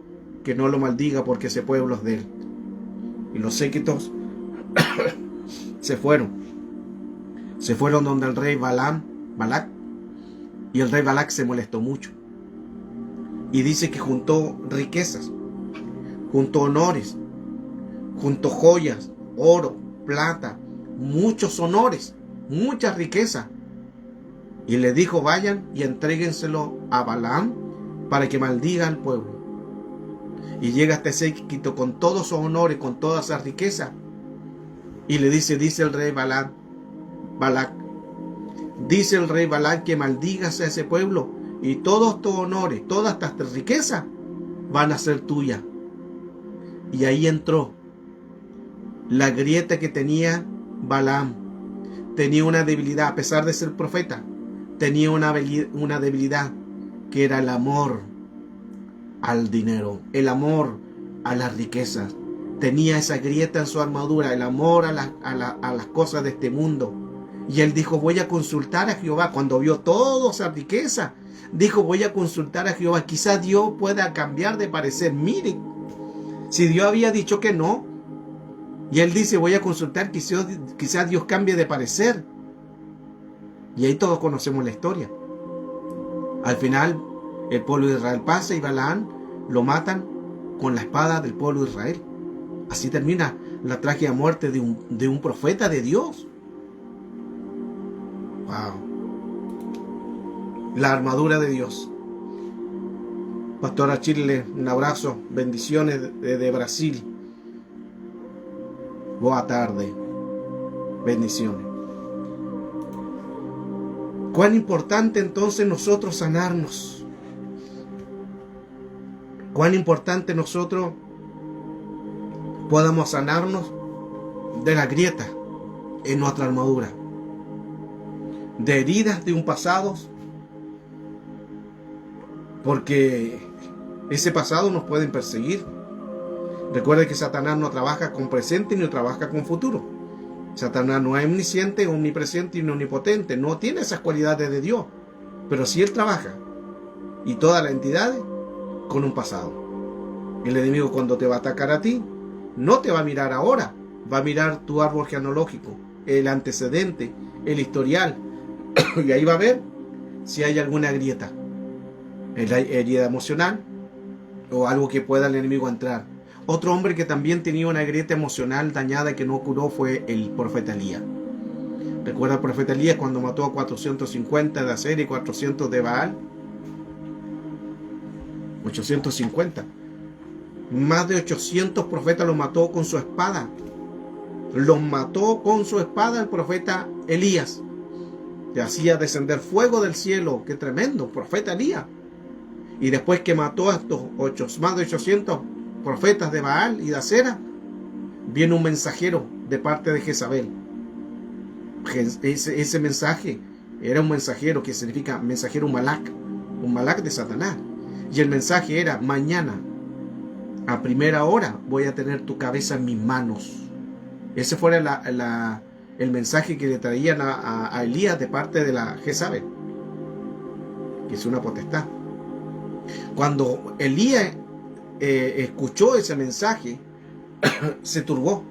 que no lo maldiga porque ese pueblo es de él. Y los séquitos se fueron donde el rey Balac, y el rey Balac se molestó mucho. Y dice que juntó riquezas, juntó honores, juntó joyas, oro, plata, muchos honores, mucha riqueza. Y le dijo, vayan y entréguenselo a Balaam para que maldiga al pueblo. Y llega este séquito con todos sus honores, con toda esa riqueza. Y le dice el rey Balac, dice el rey Balac que maldigas a ese pueblo y todos tus honores, todas estas riquezas van a ser tuyas. Y ahí entró la grieta que tenía Balaam. Tenía una debilidad, a pesar de ser profeta, tenía una debilidad que era el amor al dinero, el amor a las riquezas. Tenía esa grieta en su armadura, el amor a las cosas de este mundo. Y él dijo, voy a consultar a Jehová. Cuando vio toda esa riqueza, dijo, voy a consultar a Jehová. Quizás Dios pueda cambiar de parecer. Miren, si Dios había dicho que no, y él dice, voy a consultar, quizás Dios cambie de parecer. Y ahí todos conocemos la historia. Al final, el pueblo de Israel pasa y Balaam lo matan con la espada del pueblo de Israel. Así termina la trágica muerte de un profeta de Dios. Wow. La armadura de Dios. Pastora Chile, un abrazo, bendiciones de Brasil. Boa tarde, bendiciones. Cuán importante entonces nosotros sanarnos. Cuán importante nosotros podamos sanarnos de la grieta en nuestra armadura, de heridas de un pasado, porque ese pasado nos pueden perseguir. Recuerda que Satanás no trabaja con presente ni trabaja con futuro. Satanás no es omnisciente, omnipresente y omnipotente. No tiene esas cualidades de Dios. Pero sí él trabaja. Y todas las entidades con un pasado. El enemigo, cuando te va a atacar a ti, no te va a mirar ahora. Va a mirar tu árbol genealógico, el antecedente, el historial. Y ahí va a ver si hay alguna grieta. La herida emocional o algo que pueda el enemigo entrar. Otro hombre que también tenía una grieta emocional dañada que no curó fue el profeta Elías. ¿Recuerda el profeta Elías cuando mató a 450 de Aser y 400 de Baal? 850. Más de 800 profetas los mató con su espada. Los mató con su espada el profeta Elías. Que hacía descender fuego del cielo. ¡Qué tremendo! Profeta Elías. Y después que mató a estos más de 800 profetas de Baal y de Acera, viene un mensajero de parte de Jezabel. Ese mensaje era un mensajero que significa mensajero, un malak de Satanás. Y el mensaje era: mañana a primera hora voy a tener tu cabeza en mis manos. Ese fue el mensaje que le traían a Elías de parte de la Jezabel, que es una potestad. Cuando Elías escuchó ese mensaje, se turbó.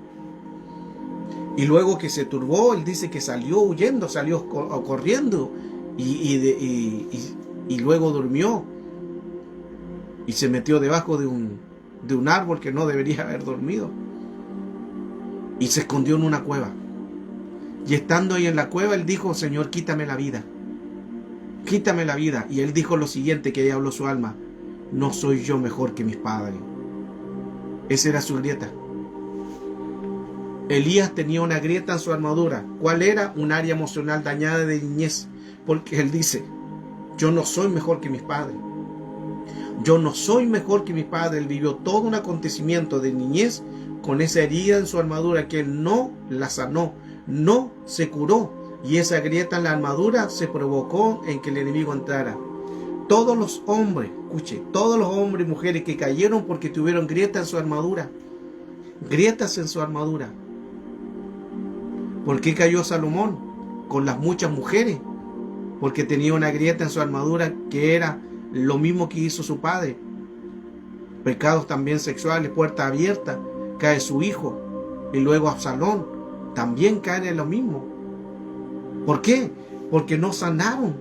Y luego que se turbó, él dice que salió huyendo, salió corriendo y luego durmió y se metió debajo de un árbol que no debería haber dormido y se escondió en una cueva. Y estando ahí en la cueva, él dijo: Señor, quítame la vida, quítame la vida. Y él dijo lo siguiente, que habló su alma: no soy yo mejor que mis padres. Esa era su grieta. Elías tenía una grieta en su armadura. ¿Cuál era? Un área emocional dañada de niñez. Porque él dice: yo no soy mejor que mis padres. Yo no soy mejor que mis padres. Él vivió todo un acontecimiento de niñez con esa herida en su armadura que él no la sanó, no se curó. Y esa grieta en la armadura se provocó en que el enemigo entrara. Todos los hombres, escuche, todos los hombres y mujeres que cayeron porque tuvieron grietas en su armadura. Grietas en su armadura. ¿Por qué cayó Salomón? Con las muchas mujeres. Porque tenía una grieta en su armadura que era lo mismo que hizo su padre. Pecados también sexuales, puerta abierta. Cae su hijo. Y luego Absalón. También caen en lo mismo. ¿Por qué? Porque no sanaron.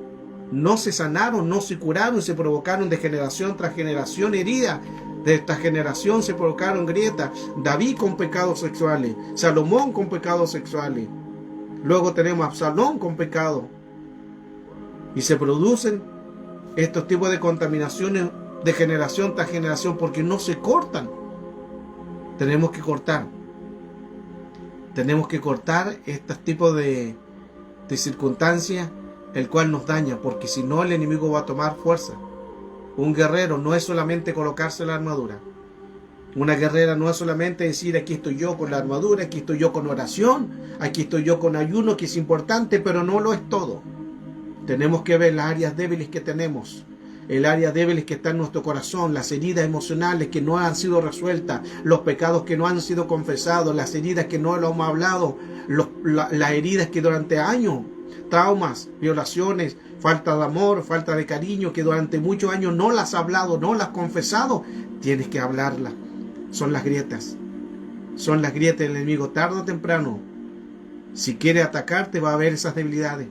No se sanaron, no se curaron, se provocaron de generación tras generación heridas. De esta generación se provocaron grietas. David con pecados sexuales, Salomón con pecados sexuales. Luego tenemos a Absalón con pecado. Y se producen estos tipos de contaminaciones de generación tras generación porque no se cortan. Tenemos que cortar. Tenemos que cortar estos tipos de circunstancias, el cual nos daña, porque si no el enemigo va a tomar fuerza. Un guerrero no es solamente colocarse la armadura. Una guerrera no es solamente decir: aquí estoy yo con la armadura, aquí estoy yo con oración, aquí estoy yo con ayuno, que es importante, pero no lo es todo. Tenemos que ver las áreas débiles que tenemos, el área débil que está en nuestro corazón, las heridas emocionales que no han sido resueltas, los pecados que no han sido confesados, las heridas que no lo hemos hablado, las heridas que durante años, traumas, violaciones, falta de amor, falta de cariño, que durante muchos años no las has hablado, no las has confesado, tienes que hablarlas. Son las grietas. Son las grietas del enemigo. Tarde o temprano, si quiere atacarte, va a haber esas debilidades.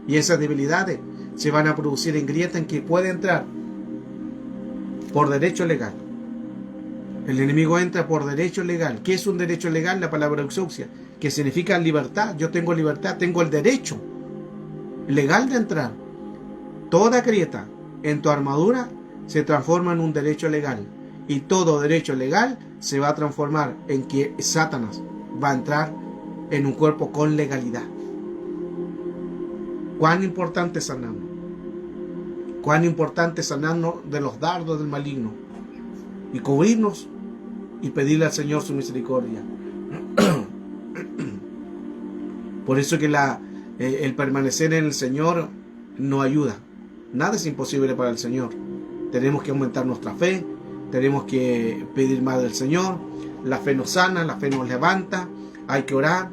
Y esas debilidades se van a producir en grietas en que puede entrar por derecho legal. El enemigo entra por derecho legal. ¿Qué es un derecho legal? La palabra exousia, que significa libertad. Yo tengo libertad, tengo el derecho legal de entrar. Toda grieta en tu armadura se transforma en un derecho legal. Y todo derecho legal se va a transformar en que Satanás va a entrar en un cuerpo con legalidad. Cuán importante es sanarnos. Cuán importante es sanarnos de los dardos del maligno. Y cubrirnos y pedirle al Señor su misericordia. Por eso que el permanecer en el Señor nos ayuda. Nada es imposible para el Señor. Tenemos que aumentar nuestra fe, tenemos que pedir más del Señor. La fe nos sana, la fe nos levanta, hay que orar,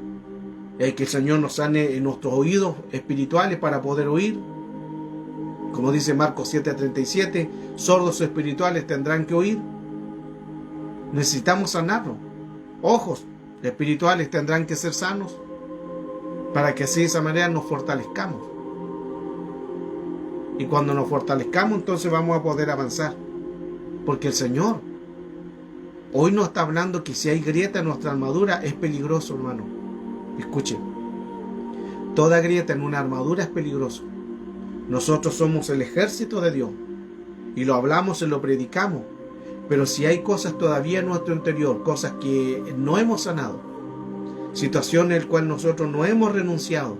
hay que el Señor nos sane en nuestros oídos espirituales para poder oír. Como dice Marcos 7:37, sordos espirituales tendrán que oír. Necesitamos sanarnos. Ojos espirituales tendrán que ser sanos para que así de esa manera nos fortalezcamos. Y cuando nos fortalezcamos, entonces vamos a poder avanzar. Porque el Señor hoy nos está hablando que si hay grieta en nuestra armadura es peligroso, hermano. Escuchen, toda grieta en una armadura es peligroso. Nosotros somos el ejército de Dios y lo hablamos y lo predicamos. Pero si hay cosas todavía en nuestro interior, cosas que no hemos sanado, situaciones en las cuales nosotros no hemos renunciado,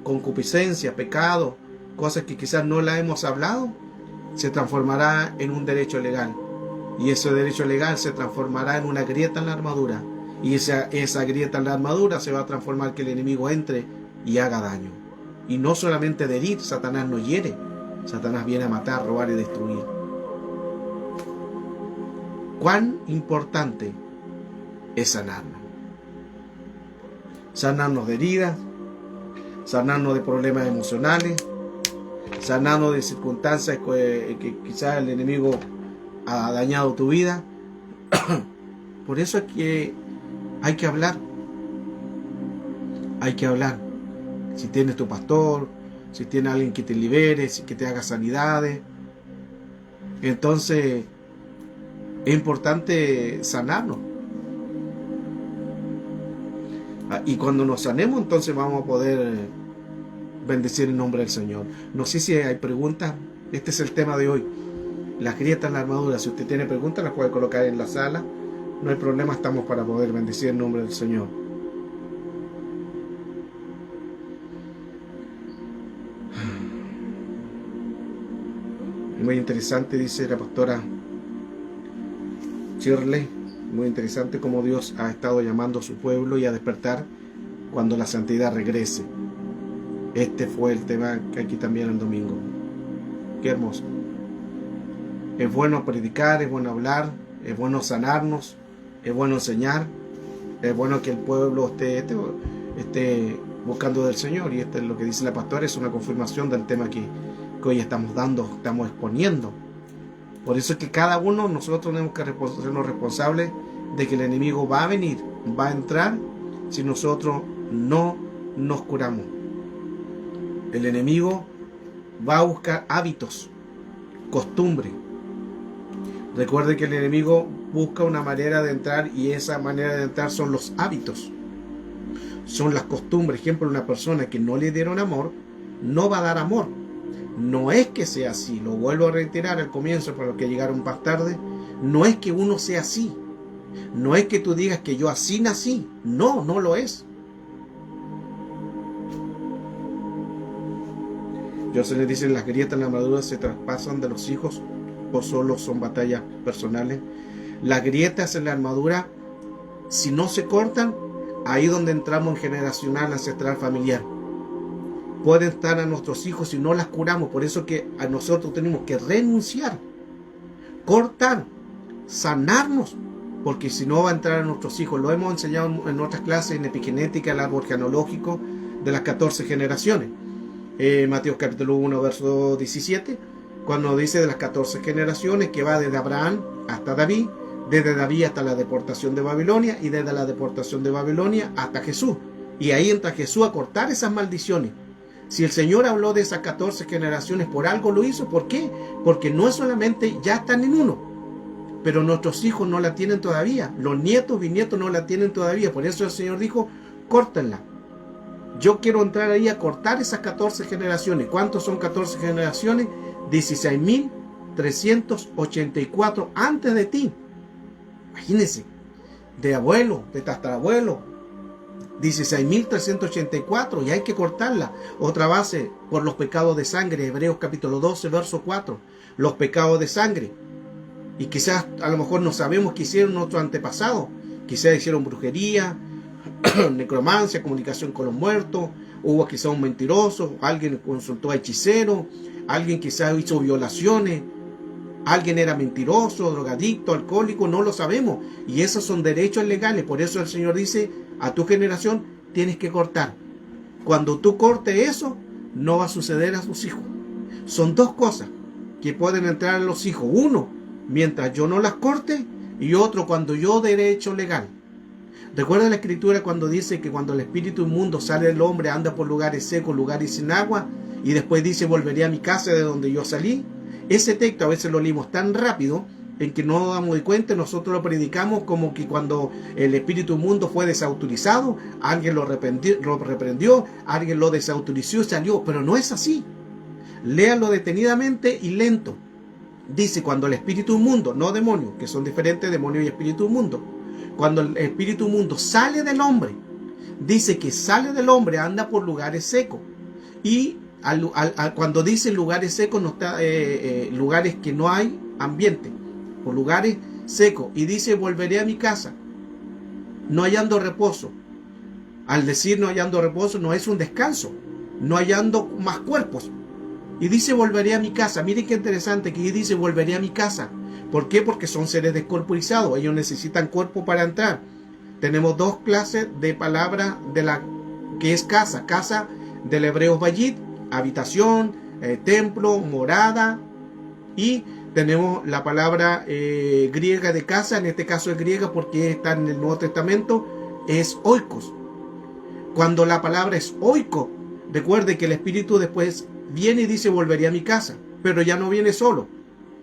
concupiscencia, pecado, cosas que quizás no las hemos hablado, se transformará en un derecho legal. Y ese derecho legal se transformará en una grieta en la armadura. Y esa grieta en la armadura se va a transformar que el enemigo entre y haga daño. Y no solamente de herir, Satanás no hiere. Satanás viene a matar, robar y destruir. ¿Cuán importante es sanarnos? Sanarnos de heridas, sanarnos de problemas emocionales, sanarnos de circunstancias que quizás el enemigo ha dañado tu vida. Por eso es que hay que hablar. Hay que hablar. Si tienes tu pastor, si tienes alguien que te libere, que te haga sanidades, entonces es importante sanarnos. Y cuando nos sanemos, entonces vamos a poder bendecir el nombre del Señor. No sé si hay preguntas. Este es el tema de hoy. Las grietas en la armadura. Si usted tiene preguntas, las puede colocar en la sala. No hay problema, estamos para poder bendecir el nombre del Señor. Muy interesante, dice la pastora Shirley. Muy interesante cómo Dios ha estado llamando a su pueblo y a despertar cuando la santidad regrese. Este fue el tema que aquí también el domingo. Qué hermoso. Es bueno predicar, es bueno hablar, es bueno sanarnos, es bueno enseñar, es bueno que el pueblo esté buscando del Señor. Y esto es lo que dice la pastora, es una confirmación del tema que hoy estamos dando, estamos exponiendo. Por eso es que cada uno nosotros tenemos que sernos responsables de que el enemigo va a venir, va a entrar si nosotros no nos curamos. El enemigo va a buscar hábitos, costumbres. Recuerde que el enemigo busca una manera de entrar y esa manera de entrar son los hábitos, son las costumbres. Por ejemplo, una persona que no le dieron amor, no va a dar amor. No es que sea así, lo vuelvo a reiterar al comienzo para los que llegaron más tarde, no es que uno sea así, no es que tú digas que yo así nací, no lo es. Yo se les dice, las grietas en la armadura se traspasan de los hijos o solo son batallas personales. Las grietas en la armadura, si no se cortan, ahí donde entramos en generacional, ancestral, familiar. Pueden estar a nuestros hijos si no las curamos. Por eso que a nosotros tenemos que renunciar, cortar, sanarnos, porque si no va a entrar a nuestros hijos. Lo hemos enseñado en otras clases, en epigenética, el árbol genealógico de las 14 generaciones. Mateo capítulo 1, verso 17, cuando dice de las 14 generaciones, que va desde Abraham hasta David, desde David hasta la deportación de Babilonia, y desde la deportación de Babilonia hasta Jesús. Y ahí entra Jesús a cortar esas maldiciones. Si el Señor habló de esas 14 generaciones, por algo lo hizo. ¿Por qué? Porque no es solamente, ya están en uno, pero nuestros hijos no la tienen todavía. Los nietos, bisnietos no la tienen todavía. Por eso el Señor dijo, córtenla. Yo quiero entrar ahí a cortar esas 14 generaciones. ¿Cuántos son 14 generaciones? 16.384 antes de ti. Imagínense, de abuelo, de tatarabuelo. 16.384 y hay que cortarla. Otra base, por los pecados de sangre. Hebreos capítulo 12, verso 4. Los pecados de sangre. Y quizás a lo mejor no sabemos qué hicieron nuestros antepasados. Quizás hicieron brujería, necromancia, comunicación con los muertos. Hubo quizás un mentiroso, alguien consultó a hechicero, alguien quizás hizo violaciones. Alguien era mentiroso, drogadicto, alcohólico, no lo sabemos. Y esos son derechos legales. Por eso el Señor dice a tu generación, tienes que cortar. Cuando tú cortes eso, no va a suceder a tus hijos. Son dos cosas que pueden entrar a los hijos. Uno, mientras yo no las corte, y otro, cuando yo derecho legal. Recuerda la escritura cuando dice que cuando el espíritu inmundo sale del hombre, anda por lugares secos, lugares sin agua, y después dice, volveré a mi casa de donde yo salí. Ese texto a veces lo leímos tan rápido en que no nos damos cuenta. Nosotros lo predicamos como que cuando el espíritu inmundo fue desautorizado, alguien lo reprendió, alguien lo desautorizó y salió, pero no es así. Léalo detenidamente y lento. Dice, cuando el espíritu inmundo, no demonio, que son diferentes, demonio y espíritu inmundo, cuando el espíritu inmundo sale del hombre, dice que sale del hombre, anda por lugares secos. Y cuando dice lugares secos, no está, lugares que no hay ambiente, por lugares secos. Y dice, volveré a mi casa, no hallando reposo. Al decir no hallando reposo, no es un descanso, no hallando más cuerpos. Y dice, volveré a mi casa. Miren qué interesante que dice, volveré a mi casa. ¿Por qué? Porque son seres descorporizados. Ellos necesitan cuerpo para entrar. Tenemos dos clases de palabra de la que es casa. Casa del hebreo bayit, habitación, templo, morada. Y tenemos la palabra griega de casa. En este caso es griega porque está en el Nuevo Testamento. Es oikos. Cuando la palabra es oiko, recuerde que el espíritu después viene y dice, volveré a mi casa. Pero ya no viene solo.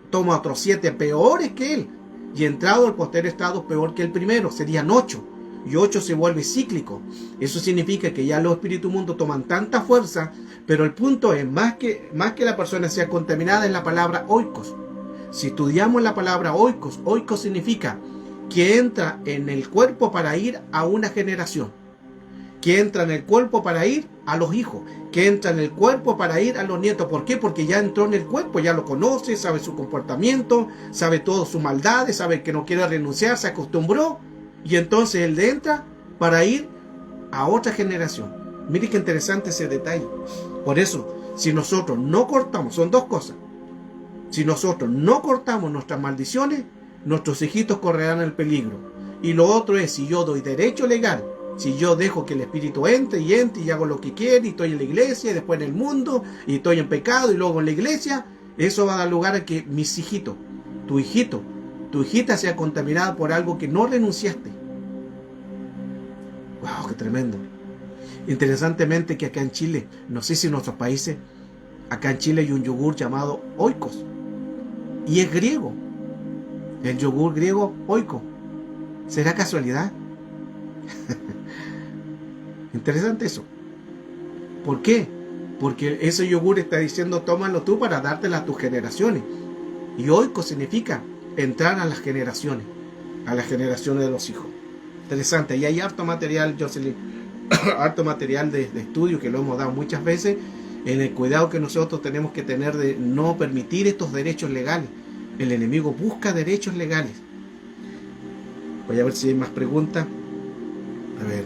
Toma otros 7 peores que él. Y entrado al posterior estado peor que el primero. Serían 8. Y 8 se vuelve cíclico. Eso significa que ya los espíritus mundos toman tanta fuerza. Pero el punto es, más que la persona sea contaminada, es la palabra oikos. Si estudiamos la palabra oikos, oikos significa que entra en el cuerpo para ir a una generación. Que entra en el cuerpo para ir a los hijos, que entra en el cuerpo para ir a los nietos. ¿Por qué? Porque ya entró en el cuerpo, ya lo conoce, sabe su comportamiento, sabe todas sus maldades, sabe que no quiere renunciar, se acostumbró, y entonces él entra para ir a otra generación. Mire qué interesante ese detalle. Por eso, si nosotros no cortamos, son dos cosas. Si nosotros no cortamos nuestras maldiciones, nuestros hijitos correrán el peligro. Y lo otro es, si yo doy derecho legal, si yo dejo que el espíritu entre y hago lo que quiere, y estoy en la iglesia, y después en el mundo, y estoy en pecado, y luego en la iglesia, eso va a dar lugar a que mis hijitos, tu hijito, tu hijita sea contaminada por algo que no renunciaste. ¡Wow! ¡Qué tremendo! Interesantemente que acá en Chile, no sé si en otros países, acá en Chile hay un yogur llamado oikos, y es griego. El yogur griego oiko. ¿Será casualidad? Interesante eso. ¿Por qué? Porque ese yogur está diciendo, tómalo tú para dártela a tus generaciones. Y oiko significa entrar a las generaciones de los hijos. Interesante. Y hay harto material, Jocelyn, harto material de estudio que lo hemos dado muchas veces, en el cuidado que nosotros tenemos que tener de no permitir estos derechos legales. El enemigo busca derechos legales. Voy a ver si hay más preguntas. A ver.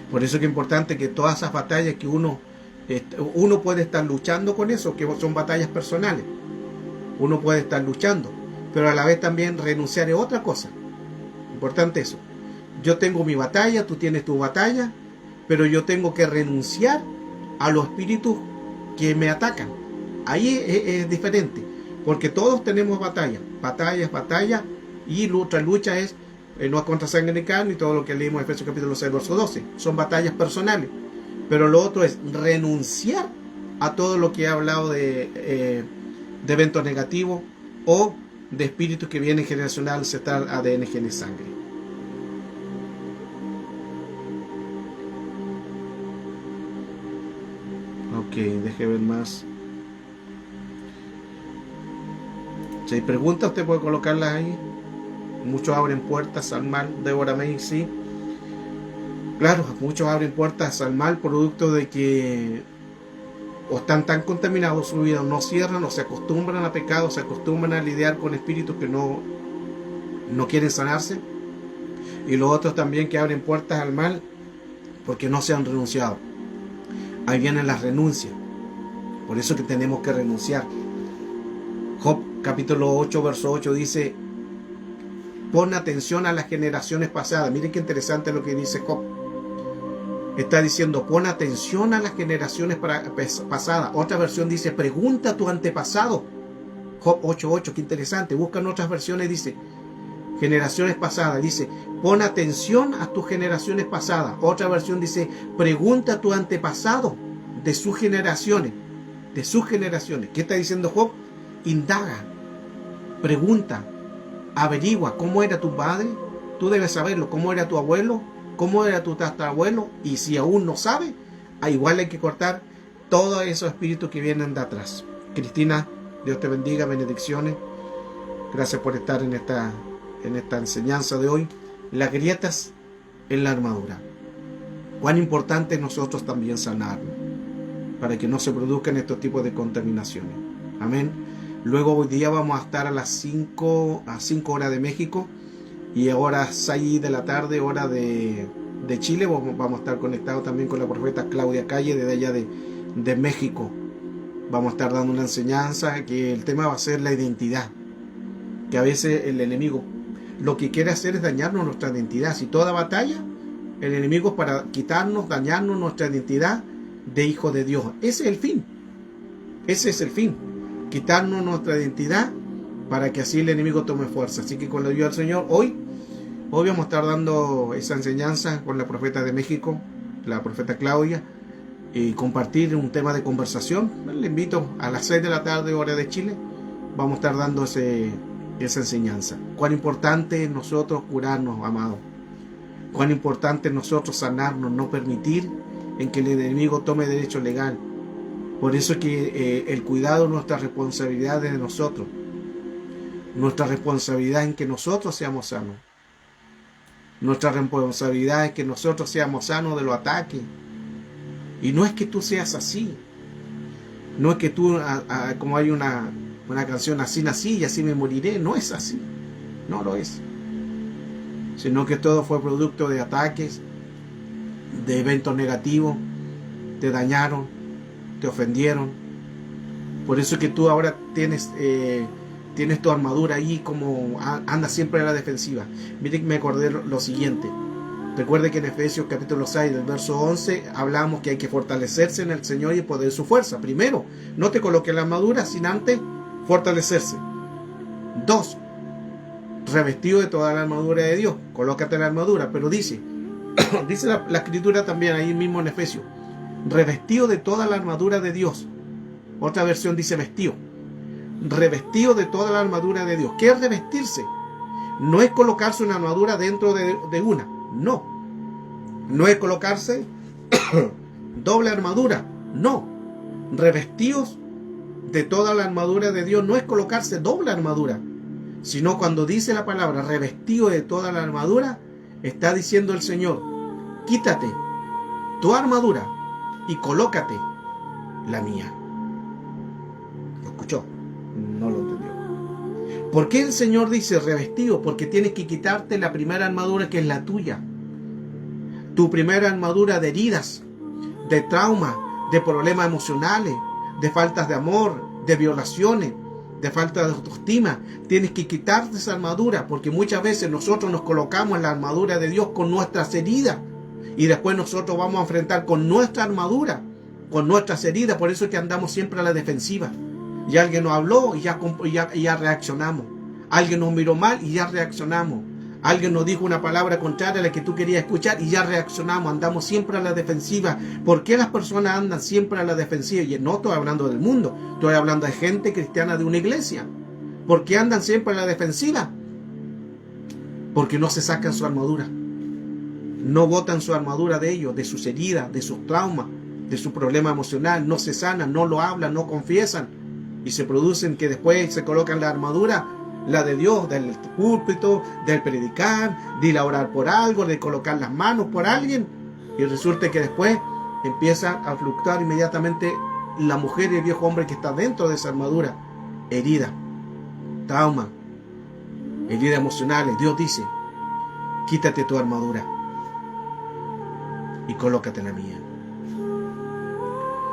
Por eso es que es importante que todas esas batallas que uno puede estar luchando con eso, que son batallas personales. Uno puede estar luchando, pero a la vez también renunciar es otra cosa. Importante eso. Yo tengo mi batalla, tú tienes tu batalla, pero yo tengo que renunciar a los espíritus que me atacan. Ahí es diferente, porque todos tenemos batallas, y otra lucha es no es contra sangre ni carne, y todo lo que leímos en Efesios capítulo 6, verso 12. Son batallas personales. Pero lo otro es renunciar a todo lo que he hablado de eventos negativos o de espíritus que vienen generacional, ancestral, ADN, genes, sangre. Ok, deje ver más. Si hay preguntas, usted puede colocarlas ahí. Muchos abren puertas al mal, Débora May, sí. Claro, muchos abren puertas al mal producto de que o están tan contaminados, su vida no cierran, o se acostumbran a pecados, se acostumbran a lidiar con espíritus que no quieren sanarse. Y los otros también que abren puertas al mal porque no se han renunciado. Ahí vienen las renuncias. Por eso que tenemos que renunciar. Job capítulo 8, verso 8 dice: pon atención a las generaciones pasadas. Miren qué interesante lo que dice Job. Está diciendo: pon atención a las generaciones pasadas. Otra versión dice: pregunta a tu antepasado. Job 8:8, qué interesante. Buscan otras versiones, dice generaciones pasadas. Dice: pon atención a tus generaciones pasadas. Otra versión dice: pregunta a tu antepasado de sus generaciones. De sus generaciones. ¿Qué está diciendo Job? Indaga, pregunta, averigua cómo era tu padre. Tú debes saberlo. ¿Cómo era tu abuelo? ¿Cómo era tu tatarabuelo? Y si aún no sabe, igual hay que cortar todos esos espíritus que vienen de atrás. Cristina, Dios te bendiga, benedicciones. Gracias por estar en esta enseñanza de hoy. Las grietas en la armadura. Cuán importante es nosotros también sanarnos, para que no se produzcan estos tipos de contaminaciones. Amén. Luego hoy día vamos a estar a las 5 horas de México y ahora 6 de la tarde, hora de Chile. Vamos a estar conectados también con la profeta Claudia Calle desde allá de México. Vamos a estar dando una enseñanza que el tema va a ser la identidad. Que a veces el enemigo lo que quiere hacer es dañarnos nuestra identidad. Si toda batalla, el enemigo es para quitarnos, dañarnos nuestra identidad de hijo de Dios. Ese es el fin. Ese es el fin. Quitarnos nuestra identidad para que así el enemigo tome fuerza. Así que con la ayuda del Señor, hoy vamos a estar dando esa enseñanza con la profeta de México, la profeta Claudia, y compartir un tema de conversación. Le invito a las 6 de la tarde, hora de Chile. Vamos a estar dando esa enseñanza. Cuán importante es nosotros curarnos, amados. Cuán importante es nosotros sanarnos, no permitir en que el enemigo tome derecho legal. Por eso es que el cuidado es nuestra responsabilidad de nosotros. Nuestra responsabilidad en que nosotros seamos sanos. Nuestra responsabilidad es que nosotros seamos sanos de los ataques. Y no es que tú seas así. No es que tú, como hay una canción, así nací y así me moriré. No es así. No lo es. Sino que todo fue producto de ataques, de eventos negativos. Te dañaron, te ofendieron. Por eso es que tú ahora tienes tu armadura ahí, como andas siempre a la defensiva. Miren, me acordé lo siguiente. Recuerde que en Efesios capítulo 6, del verso 11, hablamos que hay que fortalecerse en el Señor y el poder de su fuerza. Primero, no te coloques la armadura sin antes fortalecerse. 2, revestido de toda la armadura de Dios. Colócate la armadura. Pero dice la escritura también ahí mismo en Efesios: revestido de toda la armadura de Dios. Otra versión dice vestido. Revestido de toda la armadura de Dios. ¿Qué es revestirse? No es colocarse una armadura dentro de una. No. No es colocarse doble armadura. No. Revestidos de toda la armadura de Dios no es colocarse doble armadura. Sino cuando dice la palabra revestido de toda la armadura, está diciendo el Señor: quítate tu armadura y colócate la mía. ¿Lo escuchó? No lo entendió. ¿Por qué el Señor dice revestido? Porque tienes que quitarte la primera armadura, que es la tuya. Tu primera armadura de heridas, de trauma, de problemas emocionales, de faltas de amor, de violaciones, de falta de autoestima. Tienes que quitarte esa armadura, porque muchas veces nosotros nos colocamos en la armadura de Dios con nuestras heridas. Y después nosotros vamos a enfrentar con nuestra armadura, con nuestras heridas. Por eso es que andamos siempre a la defensiva. Y alguien nos habló y ya reaccionamos. Alguien nos miró mal y ya reaccionamos. Alguien nos dijo una palabra contraria a la que tú querías escuchar y ya reaccionamos. Andamos siempre a la defensiva. ¿Por qué las personas andan siempre a la defensiva? Y no estoy hablando del mundo, estoy hablando de gente cristiana de una iglesia. ¿Por qué andan siempre a la defensiva? Porque no se sacan su armadura. No botan su armadura de ellos, de sus heridas, de sus traumas, de su problema emocional. No se sanan, no lo hablan, no confiesan. Y se producen que después se colocan la armadura, la de Dios, del púlpito, del predicar, de ir a orar por algo, de colocar las manos por alguien. Y resulta que después empieza a fluctuar inmediatamente la mujer y el viejo hombre que está dentro de esa armadura. Herida, trauma, heridas emocionales. Dios dice: quítate tu armadura y colócate la mía.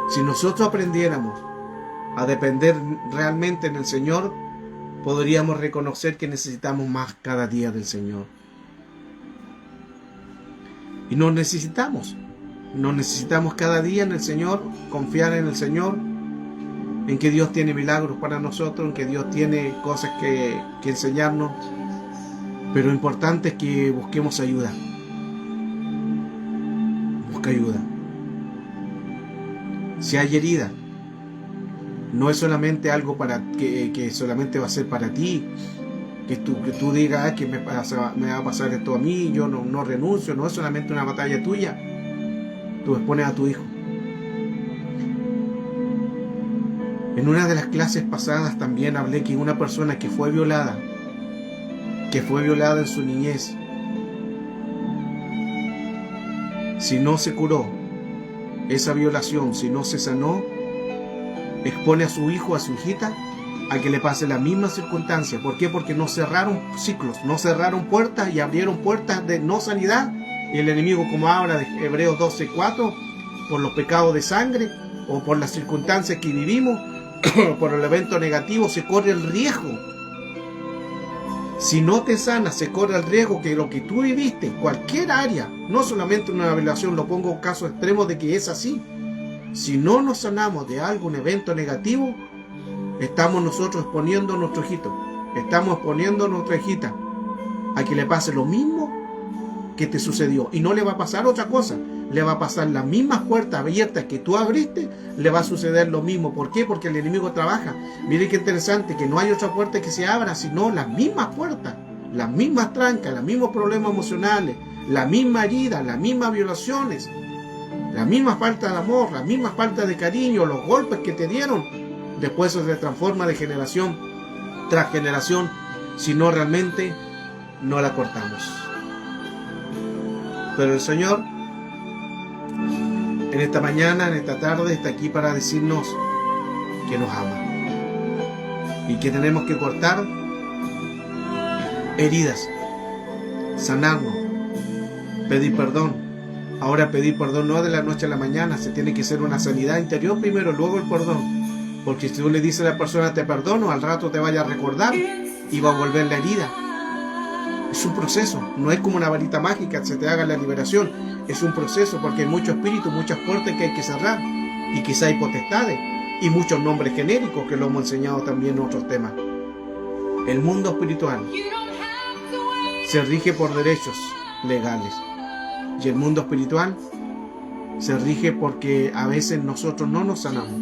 Si nosotros aprendiéramos a depender realmente en el Señor, podríamos reconocer que necesitamos más cada día del Señor. Y nos necesitamos cada día en el Señor, confiar en el Señor, en que Dios tiene milagros para nosotros, en que Dios tiene cosas que enseñarnos. Pero lo importante es que busquemos ayuda. Busca ayuda. Si hay herida, no es solamente algo para que solamente va a ser para ti, que tú digas que me va a pasar esto a mí, yo no renuncio. No es solamente una batalla tuya. Tú expones a tu hijo. En una de las clases pasadas también hablé que una persona que fue violada en su niñez, si no se curó esa violación, si no se sanó, expone a su hijo, a su hijita, a que le pase la misma circunstancia. ¿Por qué? Porque no cerraron ciclos, no cerraron puertas y abrieron puertas de no sanidad. Y el enemigo, como habla de Hebreos 12:4, por los pecados de sangre o por las circunstancias que vivimos, por el evento negativo, se corre el riesgo. Si no te sanas, se corre el riesgo que lo que tú viviste en cualquier área, no solamente una violación, lo pongo en caso extremo de que es así. Si no nos sanamos de algún evento negativo, estamos nosotros exponiendo a nuestro hijito, estamos exponiendo a nuestra hijita a que le pase lo mismo que te sucedió. Y no le va a pasar otra cosa, le va a pasar las mismas puertas abiertas que tú abriste, le va a suceder lo mismo. ¿Por qué? Porque el enemigo trabaja. Miren qué interesante, que no hay otra puerta que se abra, sino las mismas puertas, las mismas trancas, los mismos problemas emocionales, la misma herida, las mismas violaciones, la misma falta de amor, la misma falta de cariño, los golpes que te dieron. Después eso se transforma de generación tras generación, si no realmente no la cortamos. Pero el Señor, en esta mañana, en esta tarde, está aquí para decirnos que nos ama y que tenemos que cortar heridas, sanarnos, pedir perdón. Ahora, pedir perdón no de la noche a la mañana, se tiene que hacer una sanidad interior primero, luego el perdón. Porque si tú le dices a la persona te perdono, al rato te vaya a recordar y va a volver la herida. Es un proceso, no es como una varita mágica, se te haga la liberación. Es un proceso porque hay muchos espíritus, muchas puertas que hay que cerrar. Y quizá hay potestades y muchos nombres genéricos que lo hemos enseñado también en otros temas. El mundo espiritual se rige por derechos legales. Y el mundo espiritual se rige porque a veces nosotros no nos sanamos.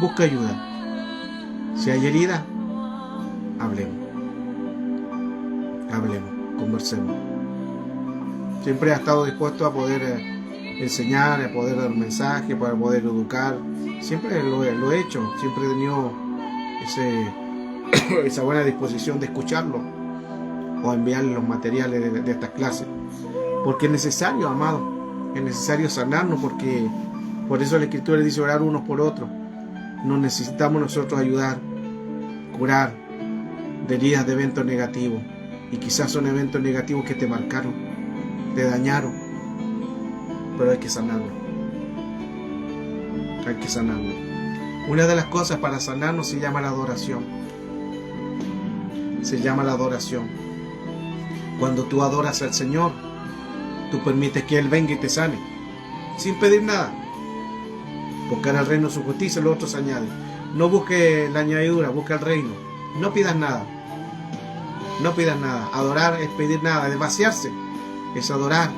Busca ayuda. Si hay herida, hablemos, conversemos. Siempre he estado dispuesto a poder enseñar, a poder dar un mensaje, para poder educar. Siempre lo he hecho, siempre he tenido esa buena disposición de escucharlo o enviarle los materiales de estas clases. Porque es necesario, amado, es necesario sanarnos, porque por eso la Escritura dice orar unos por otros. Nos necesitamos nosotros ayudar, curar de heridas de eventos negativos. Y quizás son eventos negativos que te marcaron, te dañaron, pero hay que sanarlo. Hay que sanarlo. Una de las cosas para sanarnos se llama la adoración. Se llama la adoración. Cuando tú adoras al Señor, tú permites que Él venga y te sane, sin pedir nada. Buscar el reino, su justicia, lo otro se añade. No busque la añadidura, busca el reino. No pidas nada. No pidas nada. Adorar es pedir nada, es vaciarse. Es adorar.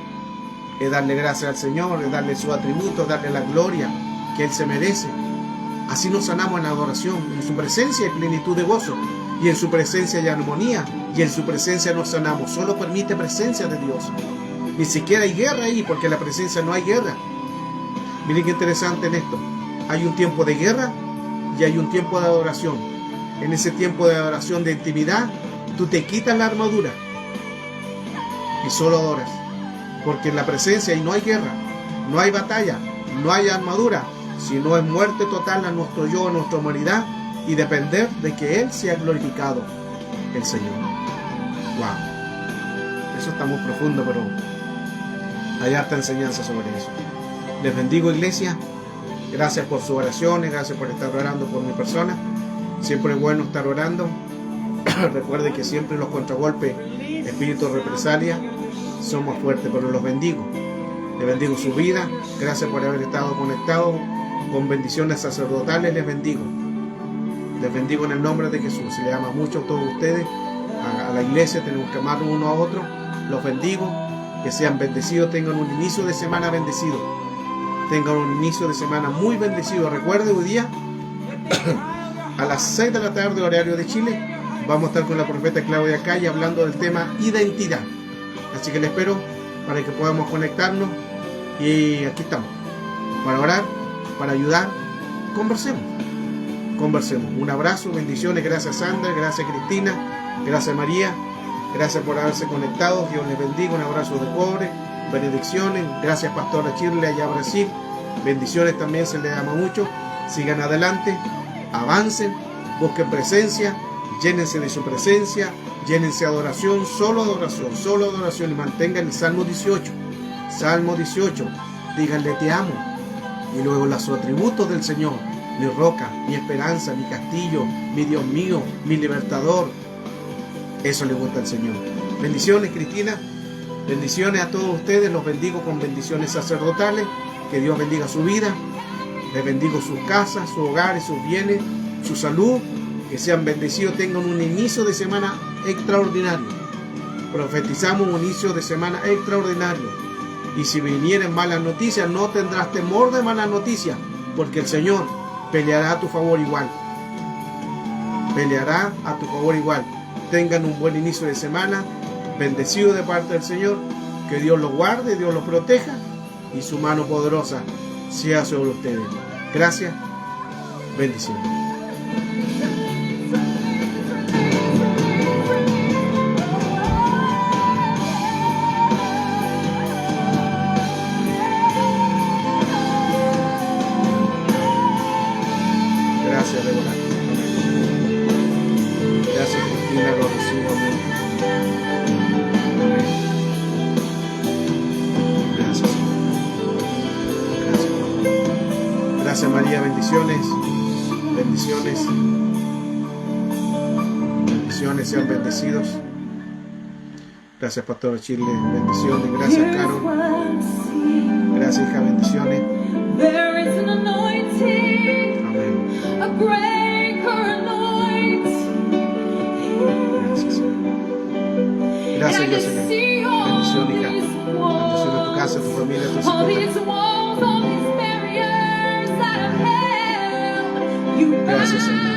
Es darle gracias al Señor, es darle sus atributos, darle la gloria que Él se merece. Así nos sanamos en la adoración. En su presencia hay plenitud de gozo. Y en su presencia hay armonía. Y en su presencia nos sanamos. Solo permite presencia de Dios. Ni siquiera hay guerra ahí, porque en la presencia no hay guerra. Miren qué interesante en esto. Hay un tiempo de guerra y hay un tiempo de adoración. En ese tiempo de adoración, de intimidad, tú te quitas la armadura y solo adoras. Porque en la presencia ahí no hay guerra, no hay batalla, no hay armadura, sino es muerte total a nuestro yo, a nuestra humanidad, y depender de que Él sea glorificado, el Señor. Wow. Eso está muy profundo, pero hay harta enseñanza sobre eso. Les bendigo, iglesia, Gracias por sus oraciones, gracias por estar orando por mi persona. Siempre es bueno estar orando. Recuerde que siempre los contragolpes, espíritus de represalia, son más fuertes, pero los bendigo. Les bendigo su vida. Gracias por haber estado conectados con bendiciones sacerdotales. Les bendigo. Les bendigo en el nombre de Jesús. Se les ama mucho a todos ustedes. A la iglesia tenemos que amar uno a otro. Los bendigo. Que sean bendecidos. Tengan un inicio de semana bendecido. Tengan un inicio de semana muy bendecido. Recuerde, hoy día a las 6 de la tarde, horario de Chile, vamos a estar con la profeta Claudia Calle hablando del tema identidad. Así que les espero para que podamos conectarnos. Y aquí estamos. Para orar, para ayudar. Conversemos. Conversemos. Un abrazo, bendiciones. Gracias Sandra, gracias Cristina, gracias María. Gracias por haberse conectado. Dios les bendiga. Un abrazo de pobre. Benedicciones. Gracias Pastora Chirle allá a Brasil. Bendiciones también, se les ama mucho. Sigan adelante. Avancen. Busquen presencia. Llénense de su presencia. Llénense de adoración. Solo adoración. Solo adoración. Y mantengan el Salmo 18. Salmo 18. Díganle te amo. Y luego los atributos del Señor. Mi roca, mi esperanza, mi castillo, mi Dios mío, mi libertador. Eso le gusta al Señor. Bendiciones, Cristina. Bendiciones a todos ustedes. Los bendigo con bendiciones sacerdotales. Que Dios bendiga su vida. Les bendigo sus casas, sus hogares, sus bienes, su salud. Que sean bendecidos. Tengan un inicio de semana extraordinario. Profetizamos un inicio de semana extraordinario. Y si vinieren malas noticias, no tendrás temor de malas noticias. Porque el Señor peleará a tu favor igual. Peleará a tu favor igual. Tengan un buen inicio de semana. Bendecido de parte del Señor. Que Dios los guarde, Dios los proteja. Y su mano poderosa sea sobre ustedes. Gracias. Bendiciones. Gracias, Débora. Gracias, Cristina, lo recibo. Amén. Gracias, Señor. Gracias, María. Bendiciones. Bendiciones. Bendiciones, sean bendecidos. Gracias, Pastor Chile. Bendiciones. Gracias, Caro. Gracias, hija. Bendiciones. Gracias, Dios, Señor. Bendición, hija. Bendición a tu casa, a tu familia, a tus hijos. Gracias, Señor.